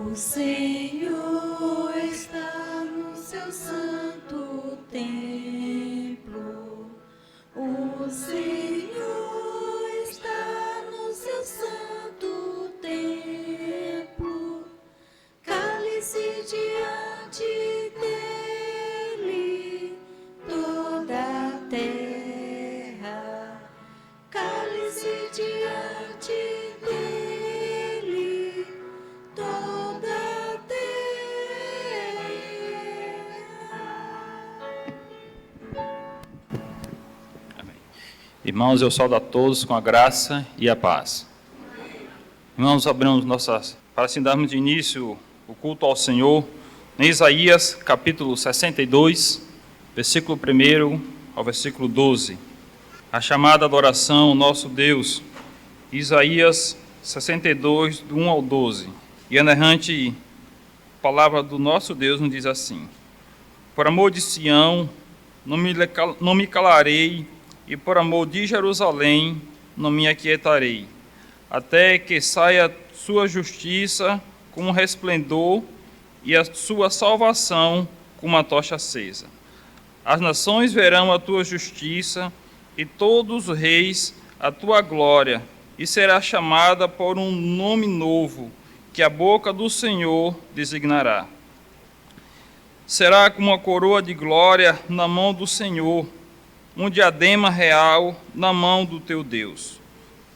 O Senhor está no seu santo templo. O Senhor está no seu santo templo. Cale-se diante dele toda a terra. Cale-se diante dele toda a terra. Amém. Irmãos, eu saúdo a todos com a graça e a paz. Irmãos, abrimos para assim darmos início o culto ao Senhor, em Isaías, capítulo 62, versículo 1 ao versículo 12. A chamada adoração ao nosso Deus, Isaías 62, do 1 ao 12. E a errante palavra do nosso Deus nos diz assim: por amor de Sião, não me calarei, e por amor de Jerusalém, não me aquietarei, até que saia sua justiça como um resplendor e a sua salvação como uma tocha acesa. As nações verão a tua justiça e todos os reis a tua glória, e será chamada por um nome novo, que a boca do Senhor designará. Será como uma coroa de glória na mão do Senhor, um diadema real na mão do teu Deus.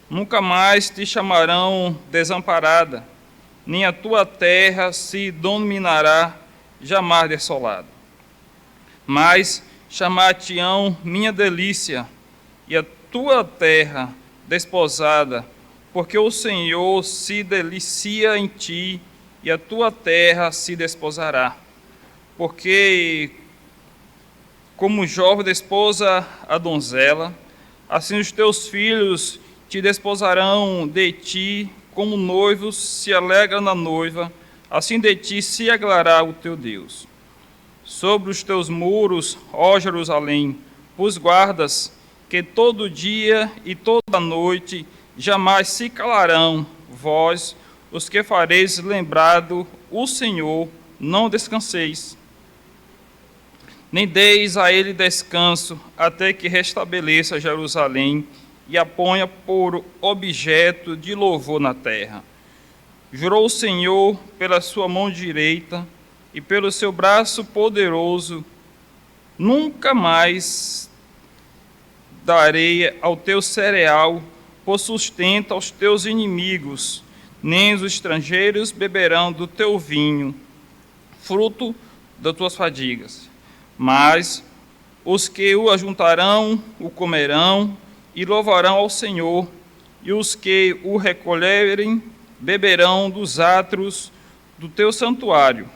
Nunca mais te chamarão desamparada, nem a tua terra se dominará, jamais desolada. Mas chamar-te-ão minha delícia, e a tua terra desposada, porque o Senhor se delicia em ti, e a tua terra se desposará. Porque como o jovem desposa a donzela, assim os teus filhos te desposarão de ti, como noivos se alegram na noiva, assim de ti se alegrará o teu Deus. Sobre os teus muros, ó Jerusalém, os guardas, que todo dia e toda noite jamais se calarão, vós, os que fareis lembrado o Senhor, não descanseis, nem deis a ele descanso, até que restabeleça Jerusalém e a ponha por objeto de louvor na terra. Jurou o Senhor pela sua mão direita e pelo seu braço poderoso: nunca mais darei ao teu cereal por sustento aos teus inimigos, nem os estrangeiros beberão do teu vinho, fruto das tuas fadigas. Mas os que o ajuntarão o comerão e louvarão ao Senhor, e os que o recolherem beberão dos átrios do teu santuário.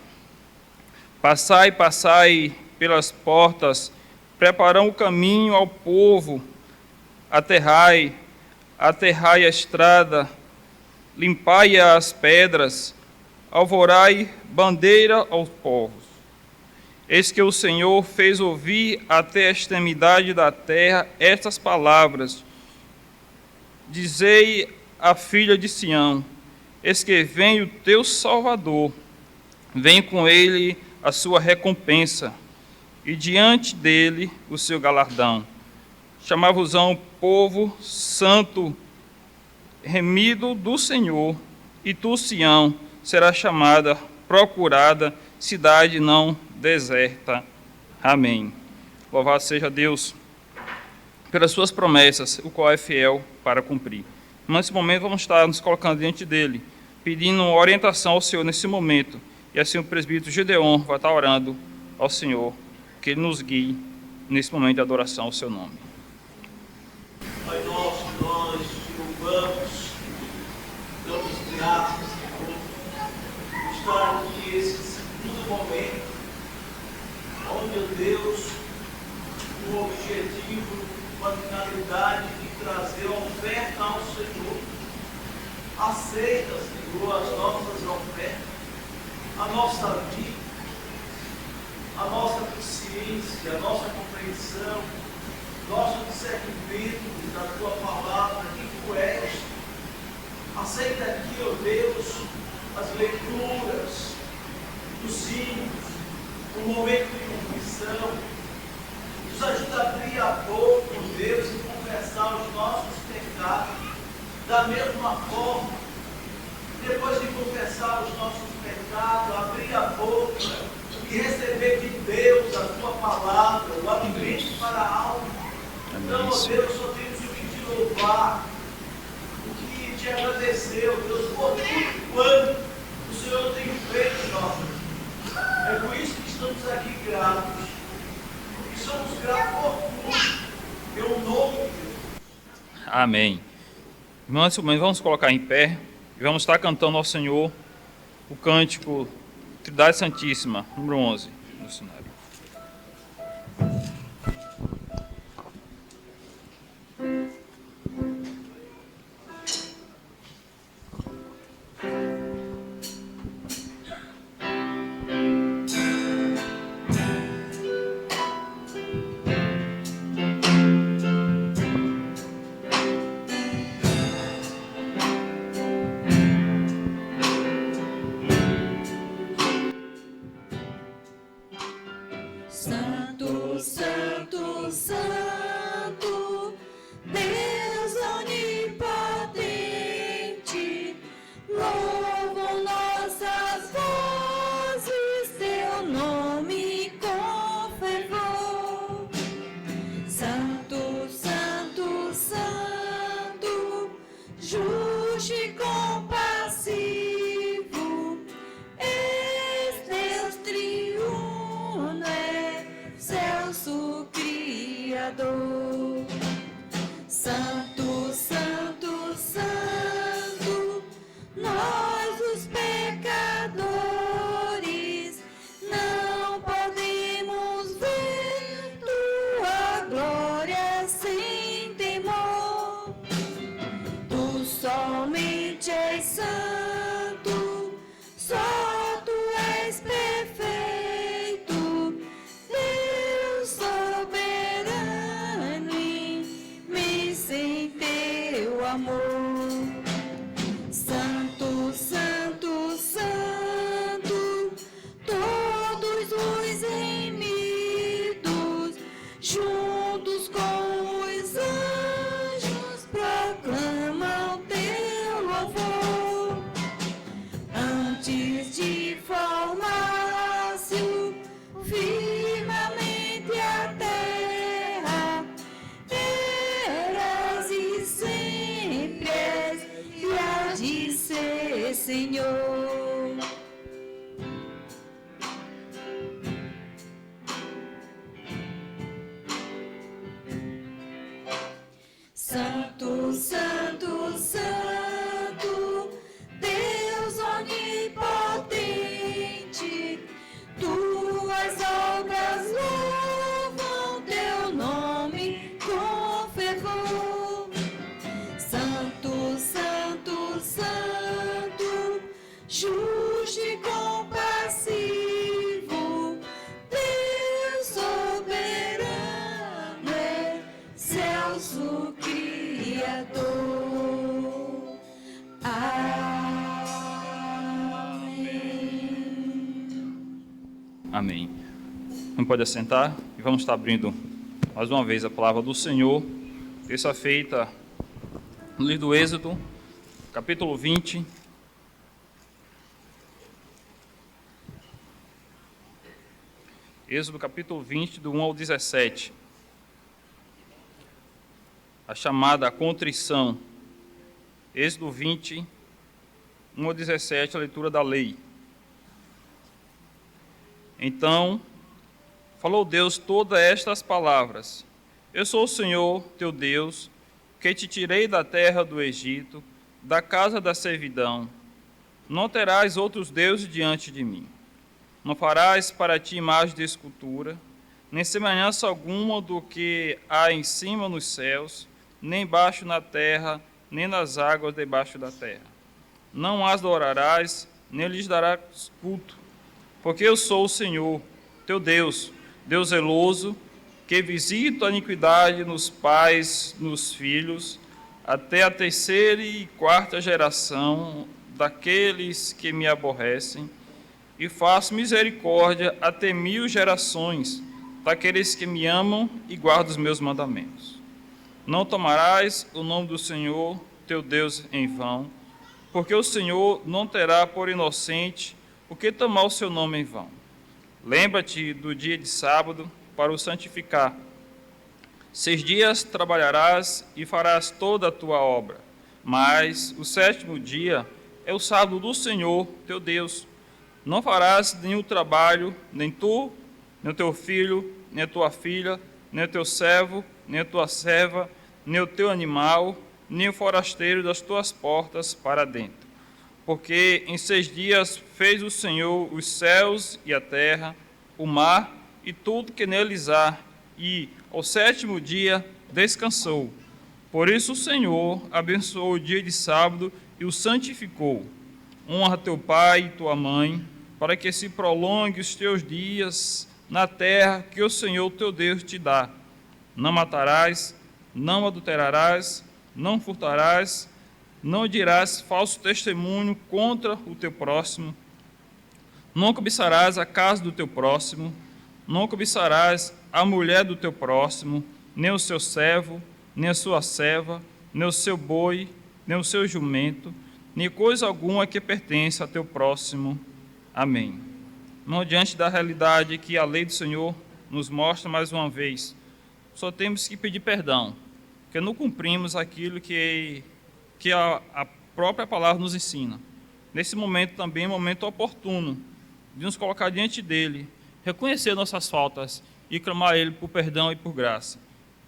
Passai, passai pelas portas, preparão o caminho ao povo, aterrai a estrada, limpai as pedras, alvorai bandeira aos povos. Eis que o Senhor fez ouvir até a extremidade da terra estas palavras. Dizei à filha de Sião: eis que vem o teu Salvador, vem com ele a sua recompensa, e diante dele o seu galardão. Chamar-vos-ão povo santo, remido do Senhor, e tu, Sião, será chamada, procurada, cidade não deserta. Amém. Louvado seja Deus pelas suas promessas, o qual é fiel para cumprir. Nesse momento vamos estar nos colocando diante dele, pedindo orientação ao Senhor nesse momento, e assim o presbítero Gedeon vai estar orando ao Senhor, que ele nos guie nesse momento de adoração ao seu nome. Pai nosso, nós te louvamos, damos graças, Senhor, por estar aqui esse segundo momento, onde, ó Deus, o objetivo, a finalidade de trazer a oferta ao Senhor. Aceita, Senhor, as nossas ofertas, a nossa vida, a nossa consciência, a nossa compreensão, nosso discernimento da Tua palavra, que Tu és. Aceita aqui, ó Deus, as leituras, depois de confessar os nossos pecados, abrir a boca e receber de Deus a tua palavra, o alimento para a alma. Então, ó Deus, só temos o que te louvar, o que te agradecer, ó Deus, por tudo quanto o Senhor tem feito em nós. É por isso que estamos aqui gratos. E somos gratos por tudo. Pelo nome de Deus. Amém. Irmãos e irmãs, vamos colocar em pé e vamos estar cantando ao Senhor o cântico Trindade Santíssima, número 11 no cenário. Santo, Santo, Santo, Deus onipotente, louvam nossas vozes teu nome com fervor. Santo, Santo, Santo, justo e compassivo, és Deus triuno, excelso Criador. Santo, Santo, Santo, nós os pecadores não podemos ver tua glória sem temor. Tu somente és santo, só tu és perfeito, Deus soberano, imenso em teu amor. Santo, Santo, Santo, todos os remidos, juntos com os anjos, proclamam teu louvor. Antes de formar-se o firmamente a terra, eras e sempre és e hás de ser, Senhor. Santo, Santo, Santo, Deus onipotente, tuas obras louvam teu nome com fervor. Santo, Santo, Santo, justo e compassivo, Deus soberano, excelso Criador. Amém. Amém. Não pode assentar e vamos estar abrindo mais uma vez a palavra do Senhor, terça-feira, no livro do Êxodo, capítulo 20. Êxodo capítulo 20, do 1 ao 17. A chamada contrição. Êxodo 20, 1 ao 17, a leitura da lei. Então, falou Deus todas estas palavras: Eu sou o Senhor, teu Deus, que te tirei da terra do Egito, da casa da servidão. Não terás outros deuses diante de mim. Não farás para ti imagem de escultura, nem semelhança alguma do que há em cima nos céus, nem embaixo na terra, nem nas águas debaixo da terra. Não as adorarás, nem lhes darás culto, porque eu sou o Senhor, teu Deus, Deus zeloso, que visito a iniquidade nos pais, nos filhos, até a terceira e quarta geração daqueles que me aborrecem, e faço misericórdia até 1000 gerações daqueles que me amam e guardam os meus mandamentos. Não tomarás o nome do Senhor, teu Deus, em vão, porque o Senhor não terá por inocente o que tomar o seu nome em vão. Lembra-te do dia de sábado para o santificar. 6 dias trabalharás e farás toda a tua obra, mas o 7º dia é o sábado do Senhor, teu Deus. Não farás nenhum trabalho, nem tu, nem o teu filho, nem a tua filha, nem o teu servo, nem a tua serva, nem o teu animal, nem o forasteiro das tuas portas para dentro. Porque em 6 dias fez o Senhor os céus e a terra, o mar e tudo que neles há, e ao 7º dia descansou. Por isso o Senhor abençoou o dia de sábado e o santificou. Honra teu pai e tua mãe, para que se prolongue os teus dias na terra que o Senhor teu Deus te dá. Não matarás, não adulterarás, não furtarás, não dirás falso testemunho contra o teu próximo, não cobiçarás a casa do teu próximo, não cobiçarás a mulher do teu próximo, nem o seu servo, nem a sua serva, nem o seu boi, nem o seu jumento, nem coisa alguma que pertence a teu próximo. Amém. Não diante da realidade que a lei do Senhor nos mostra mais uma vez, só temos que pedir perdão, porque não cumprimos aquilo que a própria palavra nos ensina. Nesse momento também é um momento oportuno de nos colocar diante dele, reconhecer nossas faltas e clamar a ele por perdão e por graça.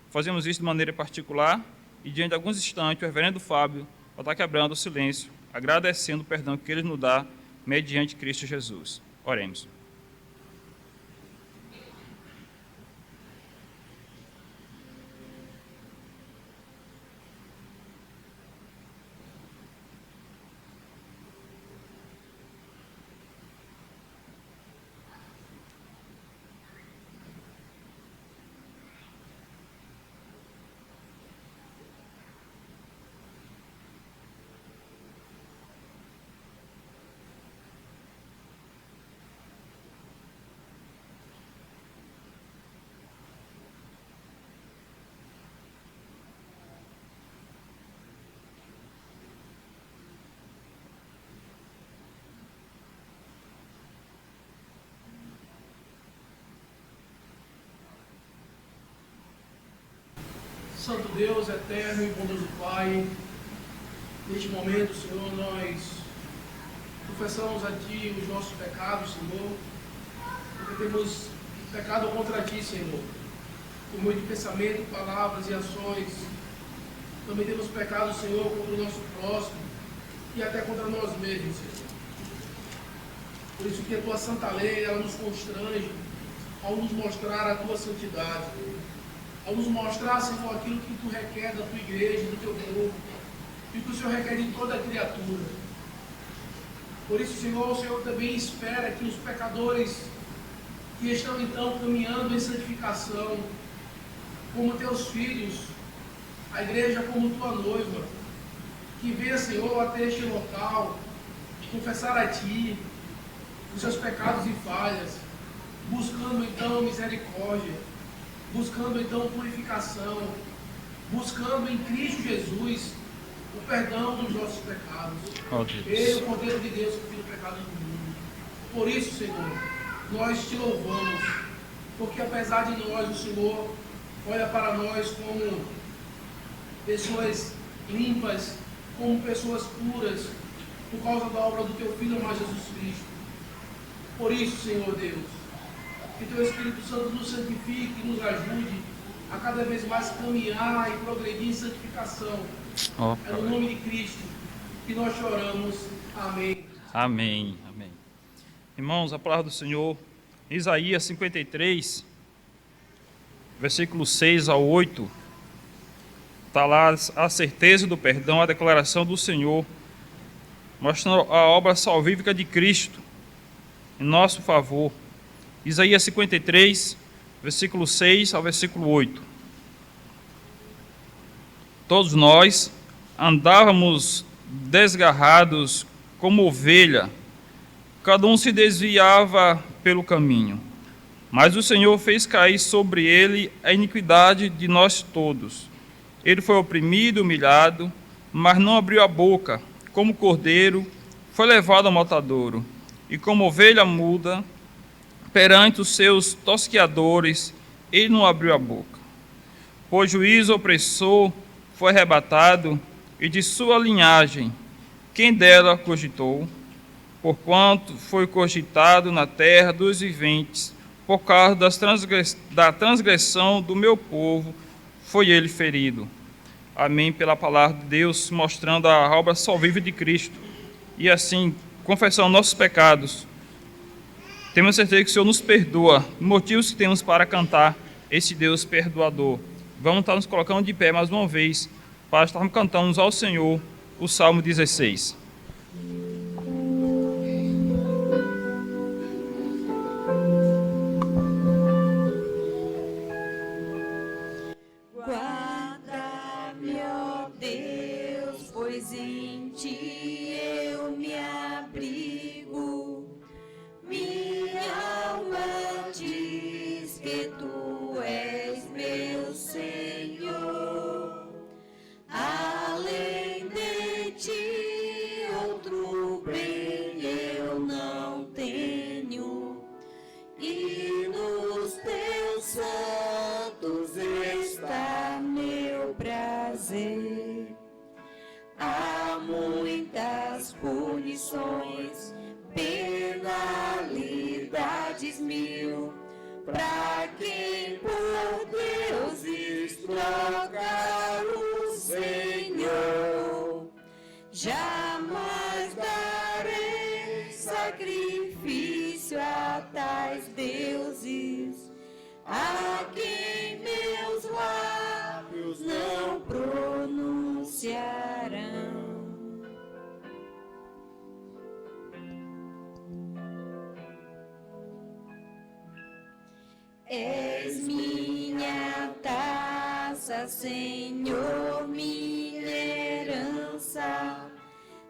Fazemos isso de maneira particular e diante de alguns instantes o reverendo Fábio vai estar quebrando o silêncio, agradecendo o perdão que ele nos dá mediante Cristo Jesus. Oremos. Santo Deus, eterno e bondoso Pai, neste momento, Senhor, nós confessamos a Ti os nossos pecados, Senhor, porque temos pecado contra Ti, Senhor, por meio de pensamento, palavras e ações. Também temos pecado, Senhor, contra o nosso próximo e até contra nós mesmos, Senhor. Por isso que a Tua santa lei, ela nos constrange ao nos mostrar a Tua santidade, ao nos mostrar, Senhor, aquilo que Tu requer da Tua igreja, do Teu povo, e o que o Senhor requer de toda a criatura. Por isso, Senhor, o Senhor também espera que os pecadores que estão então caminhando em santificação, como Teus filhos, a igreja como Tua noiva, que venha, Senhor, até este local, confessar a Ti os seus pecados e falhas, buscando então misericórdia, buscando então purificação, buscando em Cristo Jesus o perdão dos nossos pecados. Ele, o Cordeiro de Deus, que tira o pecado do mundo. Por isso, Senhor, nós Te louvamos, porque apesar de nós, o Senhor olha para nós como pessoas limpas, como pessoas puras, por causa da obra do Teu Filho amado Jesus Cristo. Por isso, Senhor Deus, que Teu Espírito Santo nos santifique e nos ajude a cada vez mais caminhar e progredir em santificação. É no nome de Cristo que nós choramos. Amém. Amém. Amém. Irmãos, a palavra do Senhor, Isaías 53, versículo 6 ao 8, está lá a certeza do perdão, a declaração do Senhor, mostrando a obra salvífica de Cristo em nosso favor. Isaías 53, versículo 6 ao versículo 8. Todos nós andávamos desgarrados como ovelha, cada um se desviava pelo caminho, mas o Senhor fez cair sobre ele a iniquidade de nós todos. Ele foi oprimido, humilhado, mas não abriu a boca. como cordeiro, foi levado ao matadouro, e como ovelha muda, perante os seus tosqueadores, ele não abriu a boca. Por juízo opressor foi arrebatado, e de sua linhagem, quem dela cogitou? Porquanto foi cogitado na terra dos viventes, por causa da transgressão do meu povo, foi ele ferido. Amém, pela palavra de Deus, mostrando a obra salvífica de Cristo. E assim, confessando nossos pecados, temos certeza que o Senhor nos perdoa, motivos que temos para cantar esse Deus perdoador. Vamos estar nos colocando de pé mais uma vez, para estarmos cantando ao Senhor o Salmo 16. Guarda-me, ó Deus, pois em ti eu me abrigo. Minha alma diz que tu és meu Senhor. Além de ti, outro bem eu não tenho. E nos teus santos está meu prazer. Há muitas punições, penalidades mil, pra quem por Deus trocar o Senhor. Jamais darei sacrifício a tais deuses, a quem meus lábios não pronunciarão. És minha taça, Senhor, minha herança,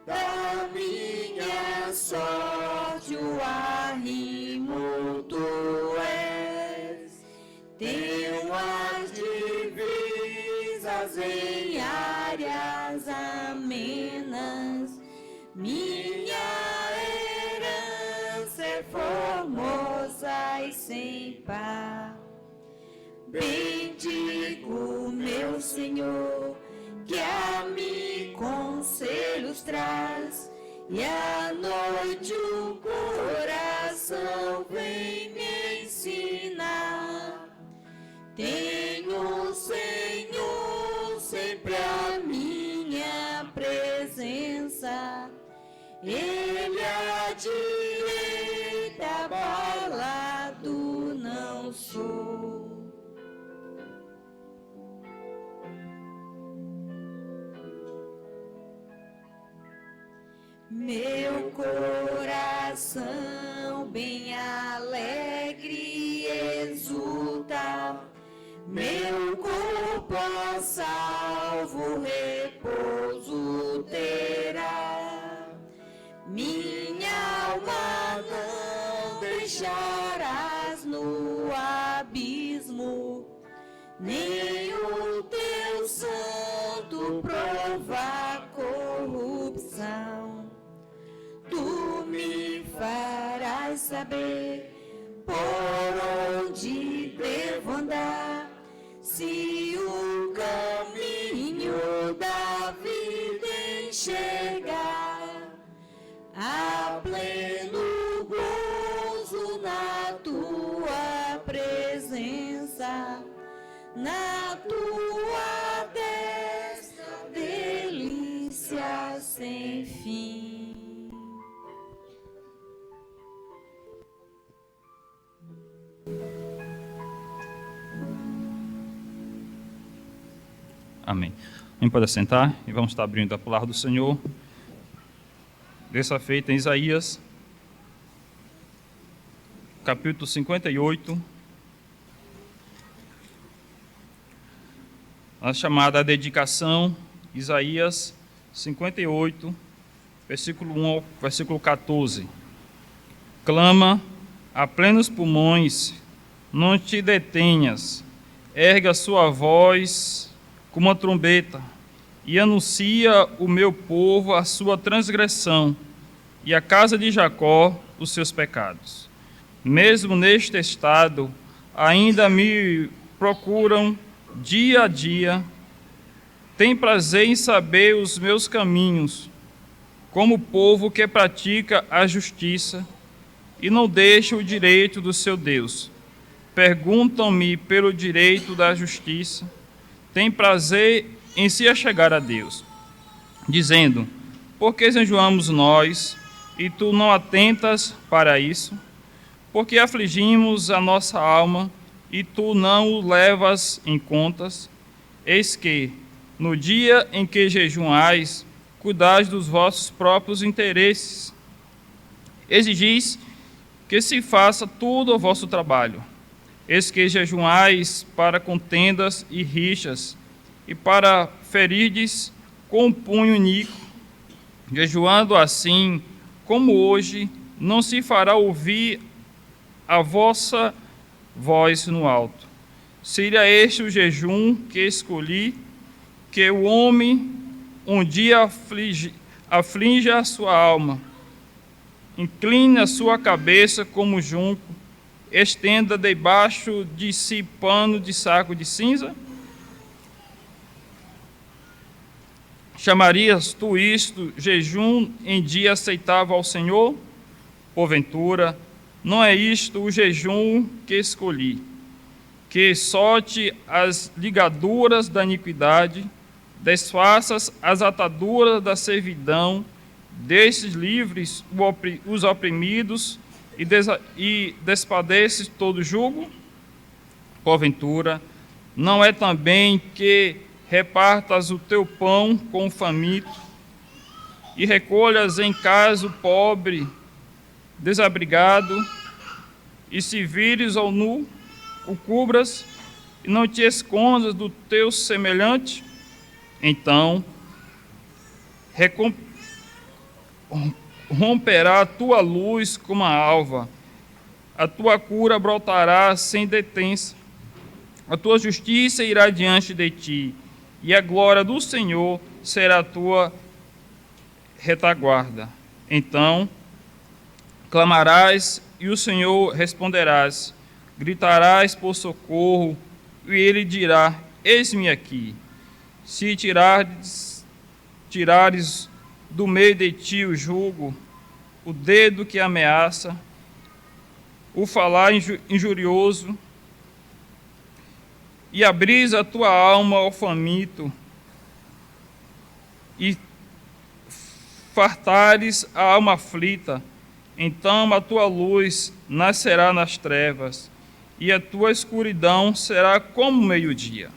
da minha sorte o arrimo tu és. Tenho as divisas em áreas amenas, minha herança é formosa e sem par. Bendigo meu Senhor, que a mim conselhos traz, e à noite o coração vem me ensinar. Tenho, Senhor, sempre a minha presença, Ele à direita, abalado não sou. Meu coração bem alegre exulta, meu corpo a salvo repouso terá. Minha alma não deixarás no abismo, nem o teu santo provar corrupção. Tu me farás saber por onde devo andar, se o caminho da vida enxergar. A pleno gozo na tua presença, na tua destra delícia sem fim. Amém. A gente pode assentar e vamos estar abrindo a palavra do Senhor. Dessa feita em Isaías, capítulo 58, a chamada dedicação, Isaías 58, versículo 1 ao versículo 14. Clama a plenos pulmões, não te detenhas, erga a sua voz como uma trombeta, e anuncia o meu povo a sua transgressão, e a casa de Jacó os seus pecados. Mesmo neste estado, ainda me procuram dia a dia, tem prazer em saber os meus caminhos, como povo que pratica a justiça e não deixa o direito do seu Deus. Perguntam-me pelo direito da justiça, tem prazer em se achegar a Deus, dizendo: por que jejuamos nós, e tu não atentas para isso? Porque afligimos a nossa alma, e tu não o levas em contas? Eis que, no dia em que jejuais, cuidais dos vossos próprios interesses. Exigis que se faça tudo o vosso trabalho. Eis que jejuais para contendas e rixas, e para ferirdes com punho iníquo. Jejuando assim, como hoje, não se fará ouvir a vossa voz no alto. Seria este o jejum que escolhi, que o homem um dia aflige a sua alma, incline a sua cabeça como junco, estenda debaixo de si pano de saco de cinza? Chamarias tu isto jejum em dia aceitável ao Senhor? Porventura, não é isto o jejum que escolhi, que solte as ligaduras da iniquidade, desfaças as ataduras da servidão, deixes livres os oprimidos e despadeces todo jugo? Porventura, não é também que repartas o teu pão com o faminto e recolhas em casa o pobre desabrigado, e se vires ao nu, o cubras e não te escondas do teu semelhante? Então romperá a tua luz como a alva, a tua cura brotará sem detença, a tua justiça irá diante de ti, e a glória do Senhor será a tua retaguarda. Então clamarás e o Senhor responderás, gritarás por socorro e ele dirá: eis-me aqui. Se tirares do meio de ti o jugo, o dedo que ameaça, o falar injurioso, e abris a tua alma ao faminto, e fartares a alma aflita, então a tua luz nascerá nas trevas, e a tua escuridão será como meio-dia.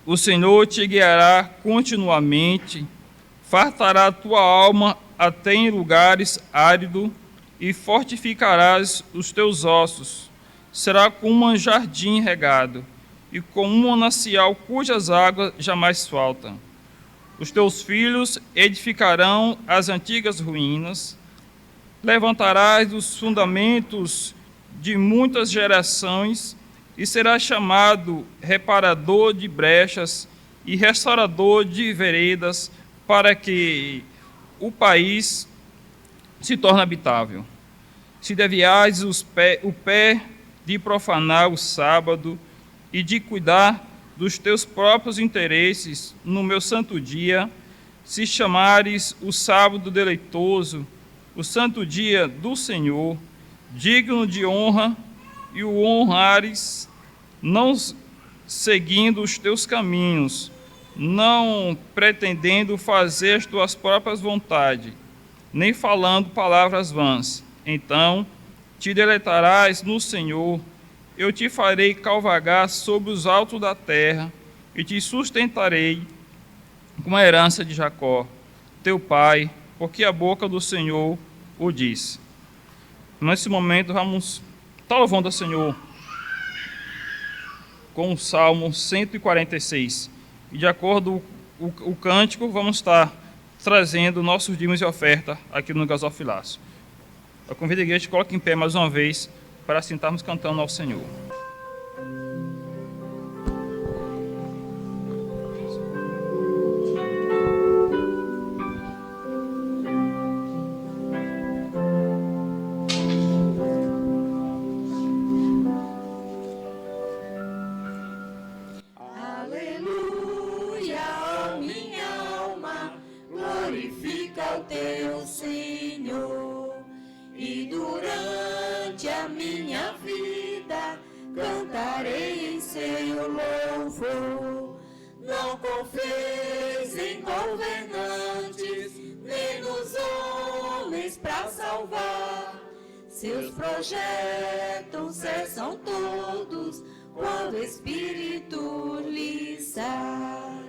O Senhor te guiará continuamente, fartará a tua alma até em lugares áridos, e fortificarás os teus ossos. Será como um jardim regado, e como um manancial cujas águas jamais faltam. Os teus filhos edificarão as antigas ruínas, levantarás os fundamentos de muitas gerações, e serás chamado reparador de brechas e restaurador de veredas, para que o país se torne habitável. Se desviares o pé de profanar o sábado e de cuidar dos teus próprios interesses no meu santo dia, se chamares o sábado deleitoso, o santo dia do Senhor, digno de honra, e o honrares, não seguindo os teus caminhos, não pretendendo fazer as tuas próprias vontades, nem falando palavras vãs, então te deleitarás no Senhor. Eu te farei cavalgar sobre os altos da terra, e te sustentarei com a herança de Jacó, teu pai, porque a boca do Senhor o disse. Nesse momento vamos estar louvando ao Senhor com o Salmo 146. E de acordo com o cântico, vamos estar trazendo nossos dízimos e oferta aqui no gasofilaço. Eu convido a igreja que coloque em pé mais uma vez, para assim estarmos cantando ao Senhor. para salvar. Seus projetos cessam todos quando o Espírito lhe sai.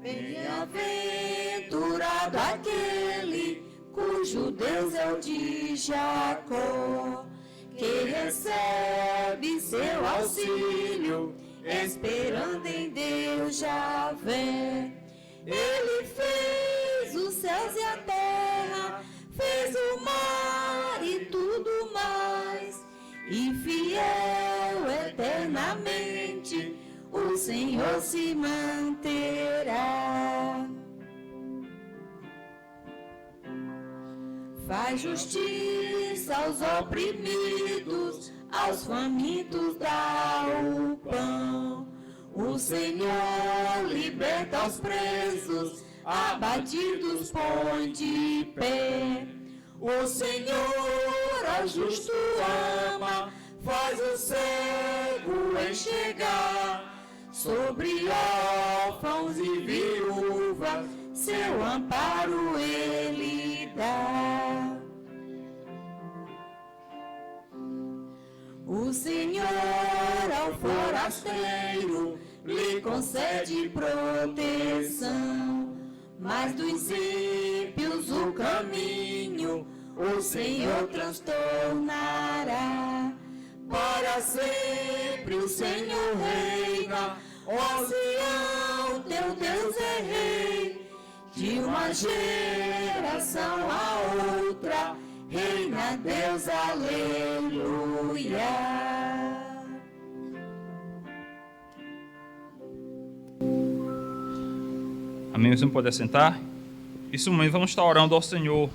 Bem-aventurado aquele cujo Deus é o de Jacó, que recebe seu auxílio, esperando em Deus Javé. Ele fez os céus e a terra, fez o mar e tudo mais, e fiel eternamente o Senhor se manterá. Faz justiça aos oprimidos, aos famintos dá o pão. O Senhor liberta os presos, abatidos põe de pé. O Senhor ao justo ama, faz o cego enxergar. Sobre órfãos e viúvas, seu amparo ele dá. O Senhor ao forasteiro lhe concede proteção, mas dos ímpios o caminho o Senhor transtornará. Para sempre o Senhor reina, ó Sião, teu Deus é rei. De uma geração a outra, reina Deus, aleluia. Amém? Você pode sentar? Isso mesmo, vamos estar orando ao Senhor,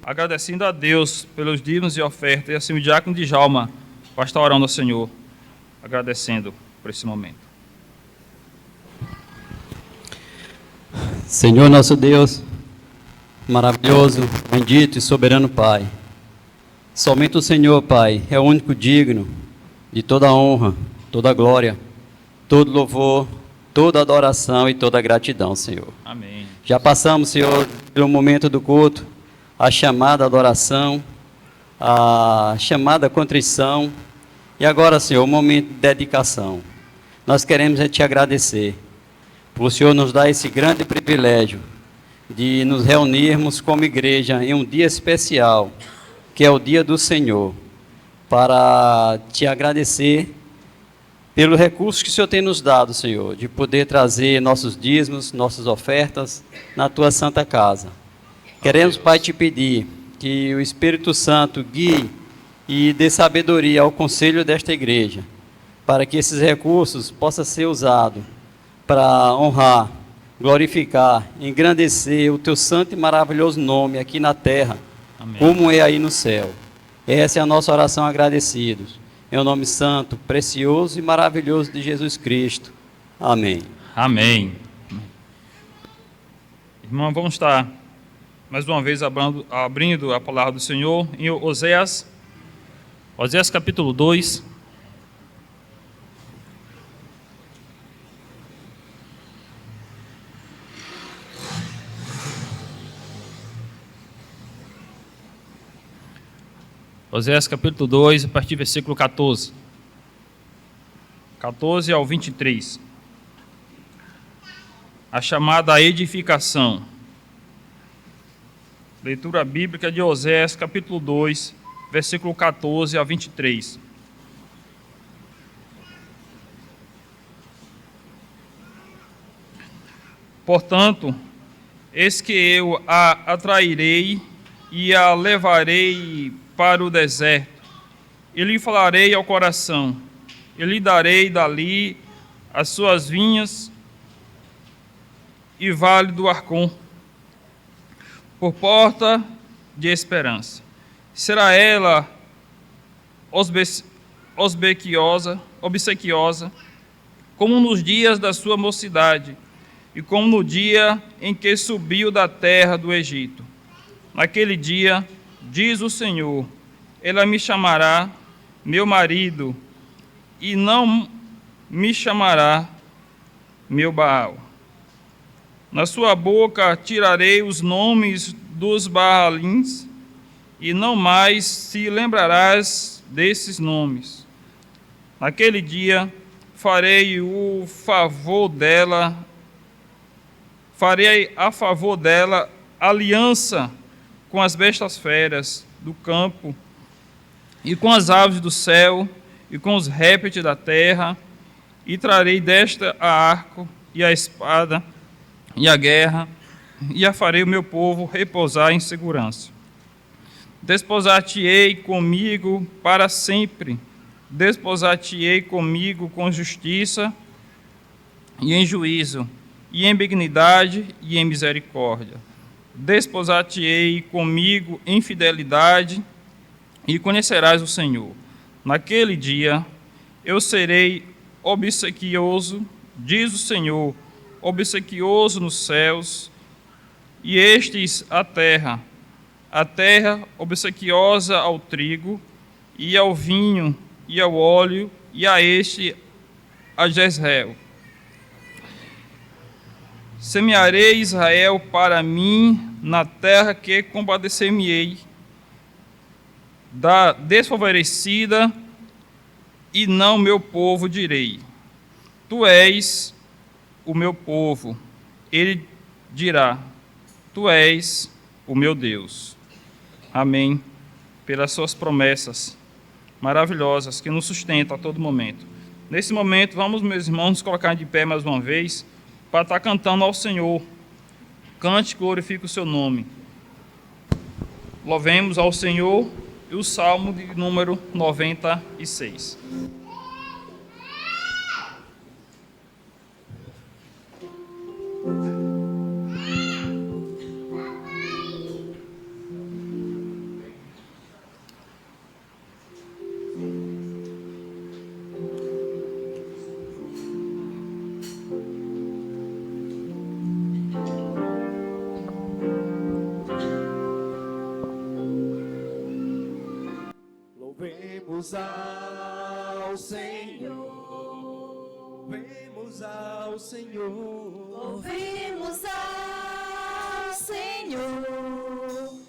agradecendo a Deus pelos dízimos e ofertas, e assim o diácono Djalma vai estar orando ao Senhor, agradecendo por esse momento. Senhor nosso Deus, maravilhoso, bendito e soberano Pai, somente o Senhor, Pai, é o único digno de toda a honra, toda a glória, todo louvor, toda adoração e toda gratidão, Senhor. Amém. Já passamos, Senhor, pelo momento do culto, a chamada adoração, a chamada contrição, e agora, Senhor, o momento de dedicação. Nós queremos te agradecer, por o Senhor nos dar esse grande privilégio de nos reunirmos como igreja em um dia especial, que é o dia do Senhor, para te agradecer pelo recurso que o Senhor tem nos dado, Senhor, de poder trazer nossos dízimos, nossas ofertas na tua santa casa. Queremos, Pai, te pedir que o Espírito Santo guie e dê sabedoria ao conselho desta igreja, para que esses recursos possam ser usados para honrar, glorificar, engrandecer o teu santo e maravilhoso nome aqui na terra, Amém. Como é aí no céu. Essa é a nossa oração agradecidos. Em o nome santo, precioso e maravilhoso de Jesus Cristo. Amém. Amém. Irmão, vamos estar mais uma vez abrindo a palavra do Senhor em Oséias capítulo 2. Oséias capítulo 2, a partir do versículo 14 ao 23. A chamada edificação. Leitura bíblica de Oséias capítulo 2, versículo 14 a 23. Portanto, eis que eu a atrairei e a levarei para o deserto, e lhe falarei ao coração, e lhe darei dali as suas vinhas e vale do Arcom, por porta de esperança. Será ela obsequiosa, como nos dias da sua mocidade, e como no dia em que subiu da terra do Egito. Naquele dia, diz o Senhor, ela me chamará meu marido, e não me chamará meu Baal. Na sua boca tirarei os nomes dos Baalins, e não mais se lembrarás desses nomes. Naquele dia farei a favor dela aliança com as bestas feras do campo, e com as aves do céu, e com os répteis da terra, e trarei desta a arco, e a espada, e a guerra, e a farei o meu povo repousar em segurança. Desposar-te-ei comigo para sempre, desposar-te-ei comigo com justiça, e em juízo, e em benignidade, e em misericórdia. Desposar-te-ei comigo em fidelidade, e conhecerás o Senhor. Naquele dia eu serei obsequioso, diz o Senhor, obsequioso nos céus, e estes a terra obsequiosa ao trigo, e ao vinho, e ao óleo, e a Jezreel. Semearei Israel para mim na terra que compadecer-me-ei, da desfavorecida, e não meu povo direi. Tu és o meu povo. Ele dirá, tu és o meu Deus. Amém. Pelas suas promessas maravilhosas que nos sustentam a todo momento. Nesse momento, vamos, meus irmãos, nos colocar de pé mais uma vez para estar cantando ao Senhor. Cante, glorifique o seu nome. Louvemos ao Senhor. E o Salmo de número 96. Louvemos ao Senhor, louvemos ao Senhor, Louvemos ao Senhor,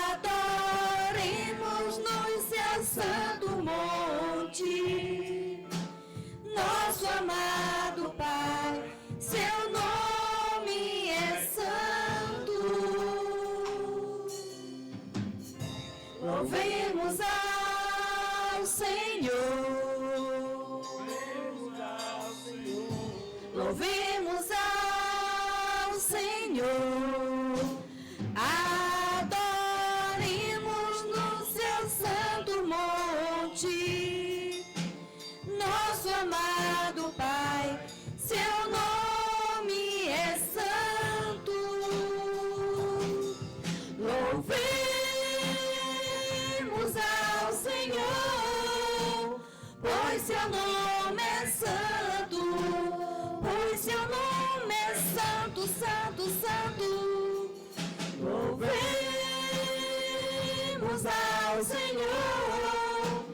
adoremos no seu santo monte, nosso amado Pai, seu nome é santo. Louvemos ao Senhor. Louvemos ao Senhor, adoremos no seu santo monte, nosso amado Pai, seu nome é santo. Louvemos ao Senhor, pois seu nome é santo. Pois seu nome é santo, santo, santo. Louvemos ao Senhor,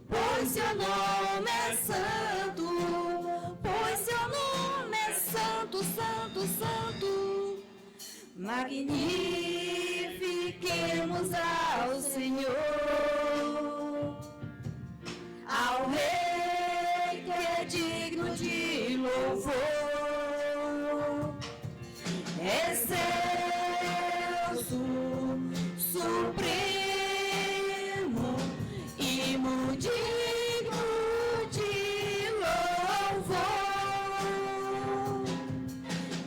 pois seu nome é santo. Pois seu nome é santo, santo, santo. Magnifiquemos ao Senhor, ao Rei que é digno de louvor, excelso, supremo, imudigno de louvor,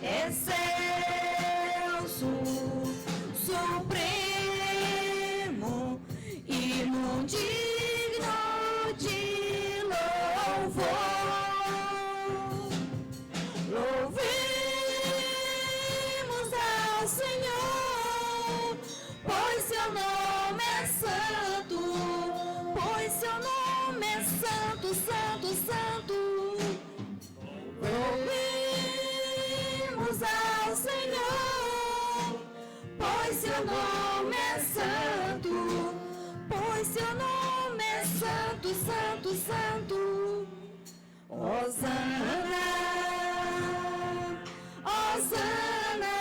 excelso, supremo, imudigno de louvor. Louvemos ao Senhor, pois seu nome é santo, pois seu nome é santo, santo, santo. Louvemos ao Senhor, pois seu nome é santo, pois seu nome é santo, santo, santo. Hosana, Hosana,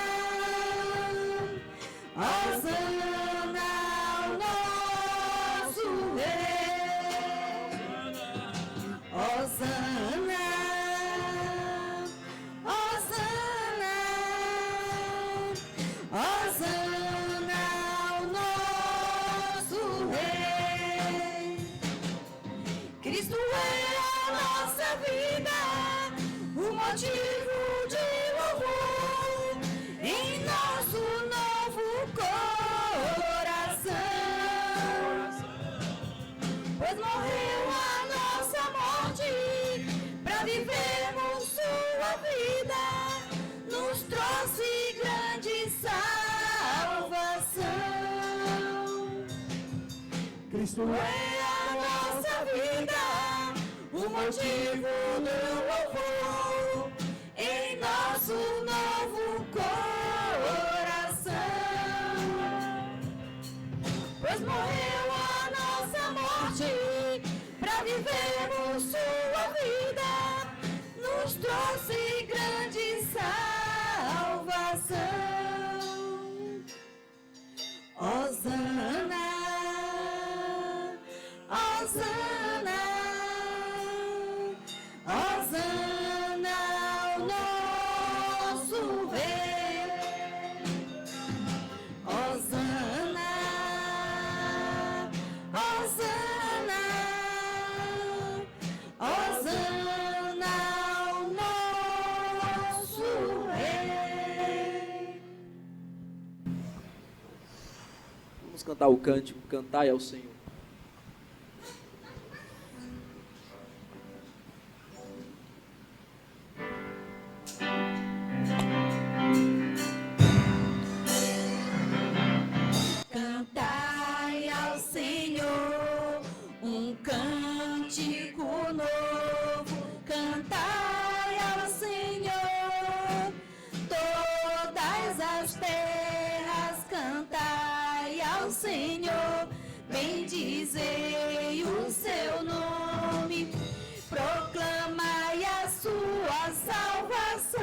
Hosana ao nosso Rei. Hosana, Hosana, Hosana ao nosso Rei. Cristo é a nossa vida, o motivo de louvor em nosso novo coração. Pois morreu a nossa morte para vivermos sua vida, nos trouxe grande salvação. Cristo é a nossa vida, o motivo do louvor em nosso novo coração. Pois morreu a nossa morte para vivermos sua vida, nos trouxe grande salvação. Hosana, Hosana, Hosana ao nosso Rei. Hosana, Hosana, Hosana ao nosso Rei. Vamos cantar o cântico, cantai ao Senhor. Cantai ao Senhor um cântico novo, cantai ao Senhor todas as terras, cantai ao Senhor, bendizei o seu nome, proclamai a sua salvação,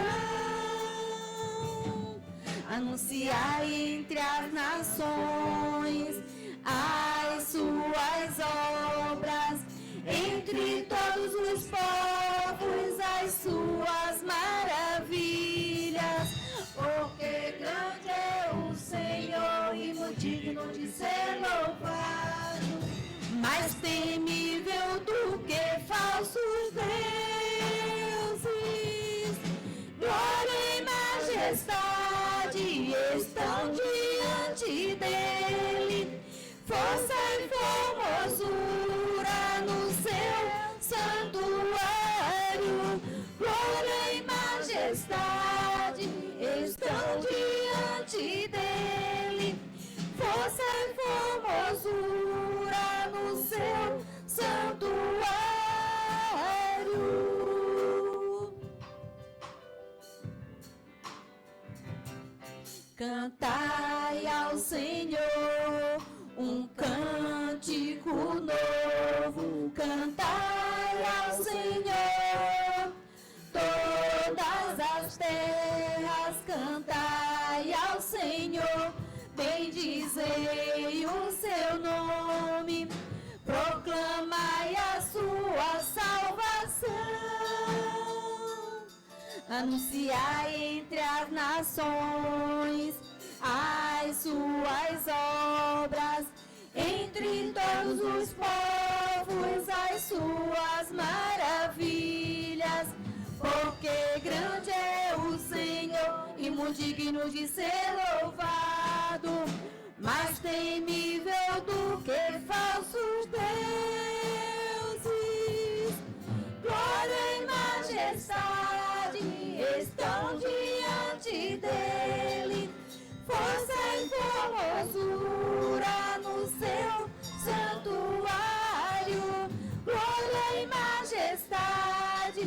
anunciai entre as nações as suas obras, entre todos os povos as suas maravilhas, porque grande é o Senhor e muito digno de ser louvado, mais temível do que falsos deuses, glória e majestade estão diante dele, força e formosura no seu santuário, glória e majestade estão diante dele, força e formosura no seu santuário. Cantai ao Senhor um cântico novo, cantai ao Senhor todas as terras, cantai ao Senhor, bendizei o seu nome, proclamai a sua salvação, anunciai entre as nações as suas obras, entre todos os povos as suas maravilhas, porque grande é o Senhor e muito digno de ser louvado, mais temível do que falsos deuses, glória e majestade estão diante dele, força e formosura no seu santuário, glória e majestade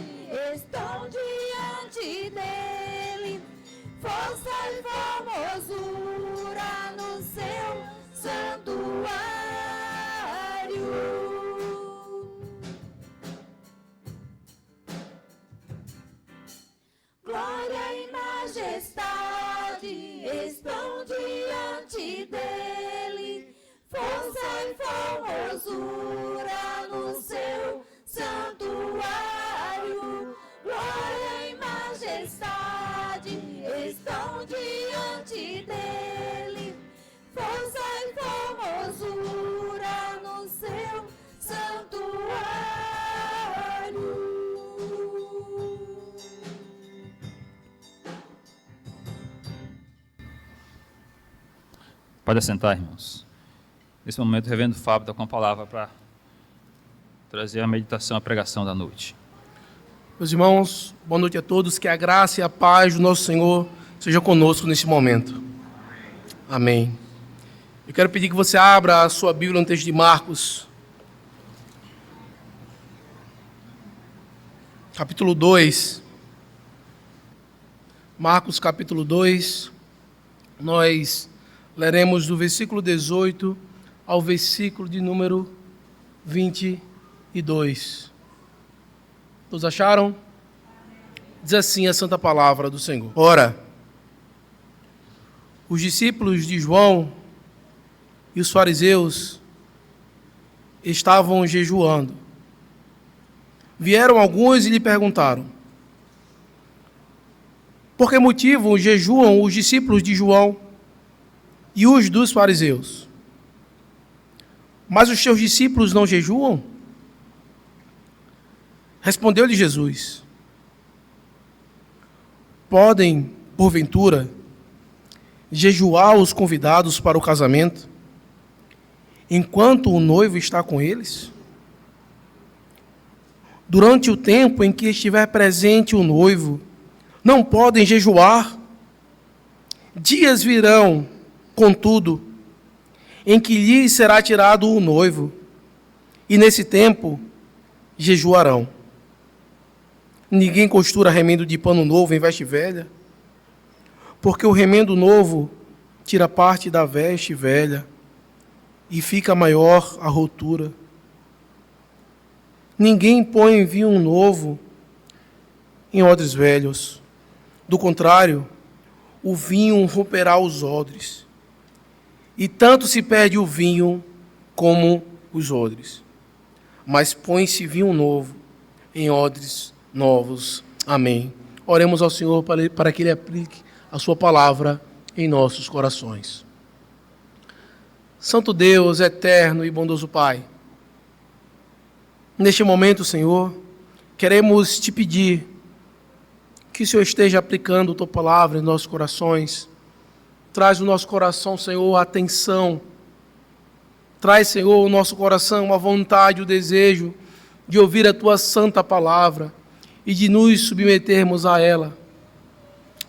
estão diante dele, força e formosura dele, força e formosura no seu santuário, glória e majestade estão diante dele, força e formosura no seu santuário. Pode assentar, irmãos. Nesse momento, o reverendo Fábio está com a palavra para trazer a meditação, a pregação da noite. Meus irmãos, boa noite a todos. Que a graça e a paz do nosso Senhor seja conosco nesse momento. Amém. Eu quero pedir que você abra a sua Bíblia no texto de Marcos, capítulo 2. Marcos, capítulo 2. Nós leremos do versículo 18 ao versículo de número 22. Todos acharam? Diz assim a santa palavra do Senhor. Ora, os discípulos de João e os fariseus estavam jejuando. Vieram alguns e lhe perguntaram: por que motivo jejuam os discípulos de João e os dos fariseus, mas os teus discípulos não jejuam? Respondeu-lhe Jesus: podem, porventura, jejuar os convidados para o casamento, enquanto o noivo está com eles? Durante o tempo em que estiver presente o noivo, não podem jejuar. Dias virão, contudo, em que lhes será tirado o noivo, e nesse tempo jejuarão. Ninguém costura remendo de pano novo em veste velha, porque o remendo novo tira parte da veste velha, e fica maior a rotura. Ninguém põe vinho novo em odres velhos. Do contrário, o vinho romperá os odres, e tanto se perde o vinho como os odres. Mas põe-se vinho novo em odres novos. Amém. Oremos ao Senhor para que Ele aplique a sua palavra em nossos corações. Santo Deus, eterno e bondoso Pai, neste momento, Senhor, queremos te pedir que o Senhor esteja aplicando a tua palavra em nossos corações. Traz no nosso coração, Senhor, a atenção. Traz, Senhor, no nosso coração a vontade, o desejo de ouvir a tua santa palavra e de nos submetermos a ela.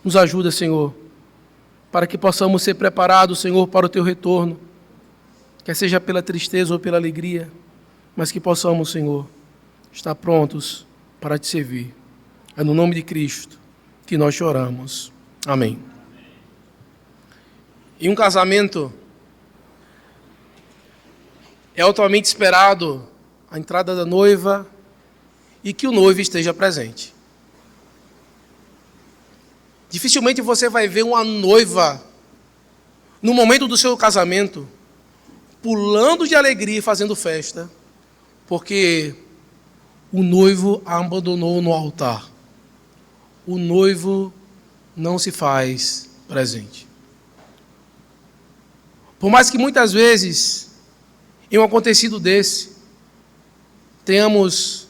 Nos ajuda, Senhor, para que possamos ser preparados, Senhor, para o teu retorno, quer seja pela tristeza ou pela alegria, mas que possamos, Senhor, estar prontos para te servir. É no nome de Cristo que nós choramos. Amém. Em um casamento, é altamente esperado a entrada da noiva e que o noivo esteja presente. Dificilmente você vai ver uma noiva, no momento do seu casamento, pulando de alegria e fazendo festa, porque o noivo a abandonou no altar. O noivo não se faz presente. Por mais que muitas vezes, em um acontecido desse, tenhamos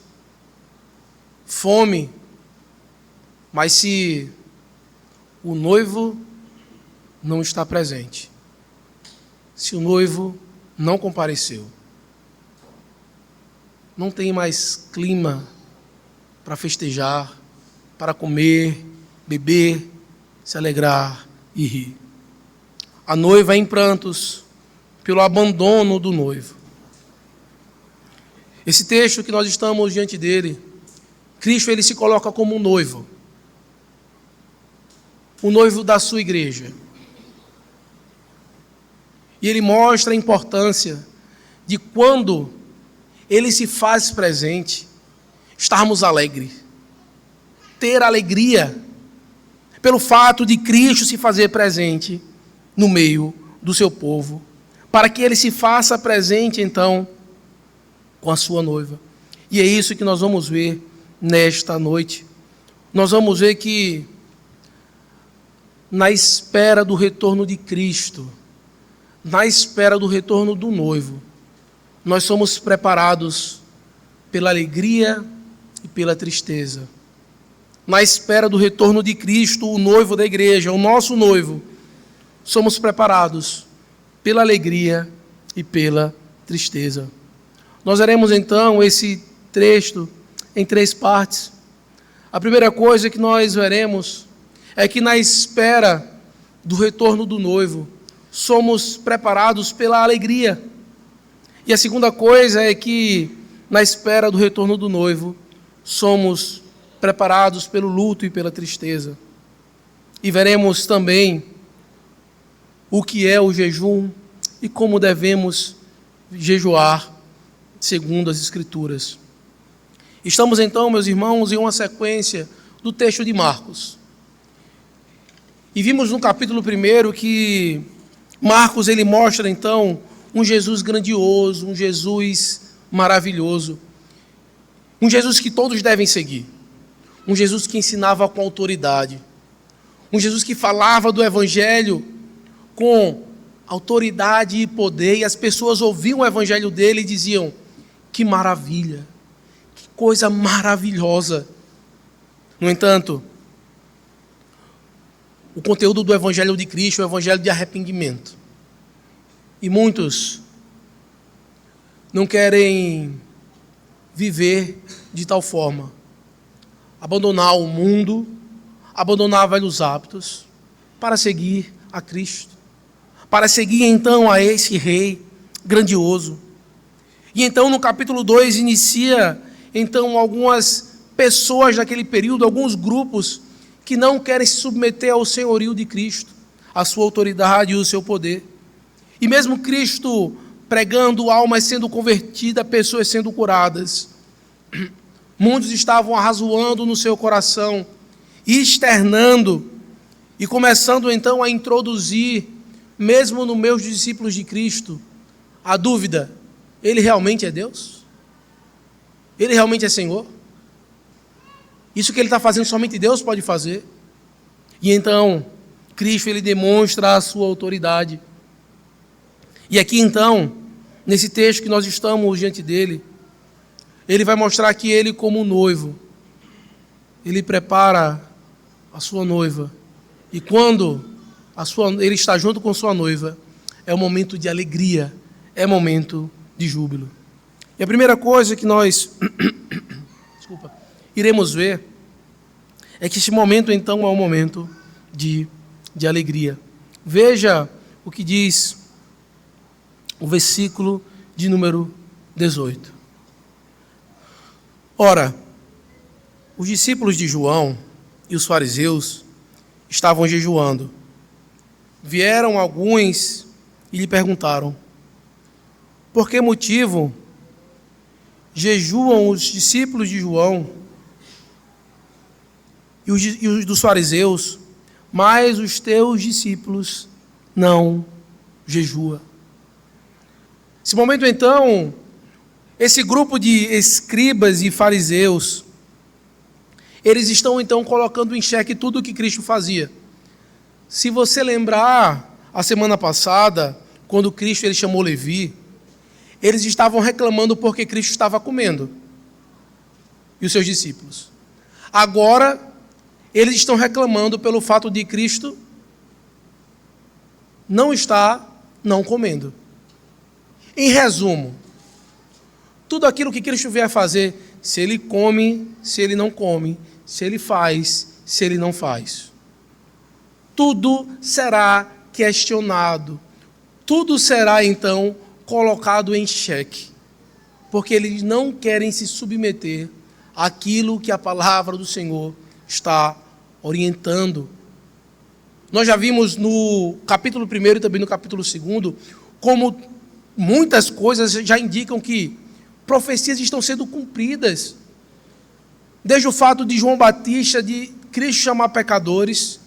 fome, mas se o noivo não está presente, se o noivo não compareceu, não tem mais clima para festejar, para comer, beber, se alegrar e rir. A noiva em prantos pelo abandono do noivo. Esse texto que nós estamos diante dele, Cristo ele se coloca como um noivo. O noivo da sua igreja. E ele mostra a importância de quando ele se faz presente, estarmos alegres. Ter alegria pelo fato de Cristo se fazer presente no meio do seu povo, para que ele se faça presente, então, com a sua noiva. E é isso que nós vamos ver nesta noite. Nós vamos ver que, na espera do retorno de Cristo, na espera do retorno do noivo, nós somos preparados pela alegria e pela tristeza. Na espera do retorno de Cristo, o noivo da igreja, o nosso noivo, somos preparados pela alegria e pela tristeza. Nós veremos então esse texto em 3 partes. A primeira coisa que nós veremos é que na espera do retorno do noivo, somos preparados pela alegria. E a segunda coisa é que na espera do retorno do noivo, somos preparados pelo luto e pela tristeza. E veremos também o que é o jejum e como devemos jejuar segundo as Escrituras. Estamos então, meus irmãos, em uma sequência do texto de Marcos. E vimos no capítulo 1 que Marcos ele mostra então um Jesus grandioso, um Jesus maravilhoso, um Jesus que todos devem seguir, um Jesus que ensinava com autoridade, um Jesus que falava do Evangelho com autoridade e poder, e as pessoas ouviam o Evangelho dele e diziam: que maravilha, que coisa maravilhosa. No entanto, o conteúdo do Evangelho de Cristo é o Evangelho de arrependimento. E muitos não querem viver de tal forma, abandonar o mundo, abandonar velhos hábitos, para seguir a Cristo, para seguir então a esse Rei grandioso. E então no capítulo 2 inicia então algumas pessoas daquele período, alguns grupos que não querem se submeter ao senhorio de Cristo, à sua autoridade e o seu poder. E mesmo Cristo pregando, almas sendo convertidas, pessoas sendo curadas, muitos estavam arrazoando no seu coração, externando e começando então a introduzir, mesmo no meio dos discípulos de Cristo, a dúvida: ele realmente é Deus? Ele realmente é Senhor? Isso que ele está fazendo somente Deus pode fazer? E então Cristo ele demonstra a sua autoridade. E aqui então, nesse texto que nós estamos diante dele, ele vai mostrar que ele, como noivo, ele prepara a sua noiva. E quando ele está junto com sua noiva, é um momento de alegria, é momento de júbilo. E a primeira coisa que nós iremos ver é que esse momento então é um momento de alegria. Veja o que diz o versículo de número 18. Ora, os discípulos de João e os fariseus estavam jejuando. Vieram alguns e lhe perguntaram: por que motivo jejuam os discípulos de João e os dos fariseus, mas os teus discípulos não jejuam? Esse momento então, esse grupo de escribas e fariseus, eles estão então colocando em xeque tudo o que Cristo fazia. Se você lembrar, a semana passada, quando Cristo ele chamou Levi, eles estavam reclamando porque Cristo estava comendo, e os seus discípulos. Agora, eles estão reclamando pelo fato de Cristo não estar não comendo. Em resumo, tudo aquilo que Cristo vier fazer, se ele come, se ele não come, se ele faz, se ele não faz, tudo será questionado, tudo será então colocado em xeque, porque eles não querem se submeter àquilo que a palavra do Senhor está orientando. Nós já vimos no capítulo 1 e também no capítulo 2, como muitas coisas já indicam que profecias estão sendo cumpridas. Desde o fato de João Batista, de Cristo chamar pescadores,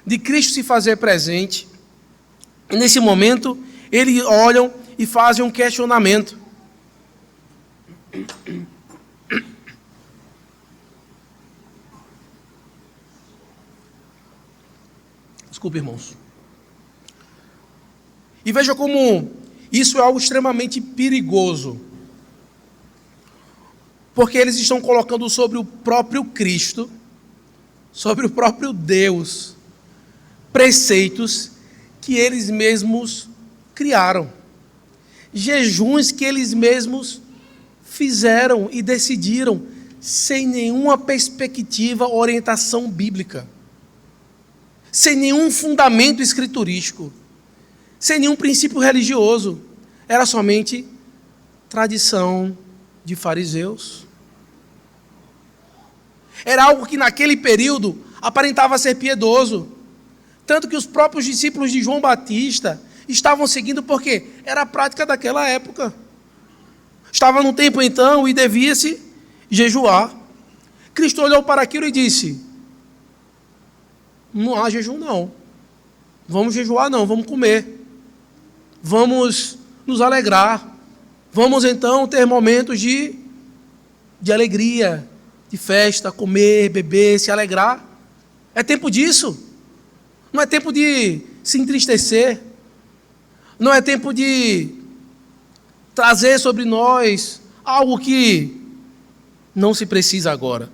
de Cristo se fazer presente. E nesse momento, eles olham e fazem um questionamento. Desculpe, irmãos. E veja como isso é algo extremamente perigoso. Porque eles estão colocando sobre o próprio Cristo, sobre o próprio Deus, preceitos que eles mesmos criaram. Jejuns que eles mesmos fizeram e decidiram, sem nenhuma perspectiva ou orientação bíblica, sem nenhum fundamento escriturístico, sem nenhum princípio religioso. Era somente tradição de fariseus. Era algo que naquele período aparentava ser piedoso, tanto que os próprios discípulos de João Batista estavam seguindo porque era a prática daquela época. Estava no tempo então e devia-se jejuar. Cristo olhou para aquilo e disse: não há jejum não, vamos jejuar não, vamos comer, vamos nos alegrar, vamos então ter momentos de alegria, de festa, comer, beber, se alegrar. É tempo disso. Não é tempo de se entristecer. Não é tempo de trazer sobre nós algo que não se precisa agora.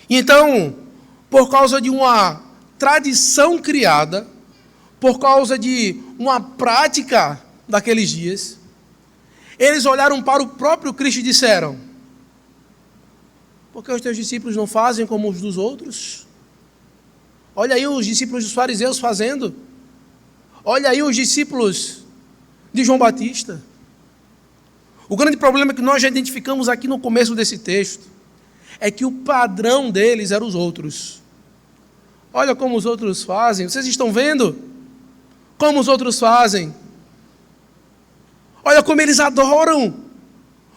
E então, por causa de uma tradição criada, por causa de uma prática daqueles dias, eles olharam para o próprio Cristo e disseram: por que os teus discípulos não fazem como os dos outros? Olha aí os discípulos dos fariseus fazendo. Olha aí os discípulos de João Batista. O grande problema que nós já identificamos aqui no começo desse texto é que o padrão deles eram os outros. Olha como os outros fazem. Vocês estão vendo como os outros fazem? Olha como eles adoram.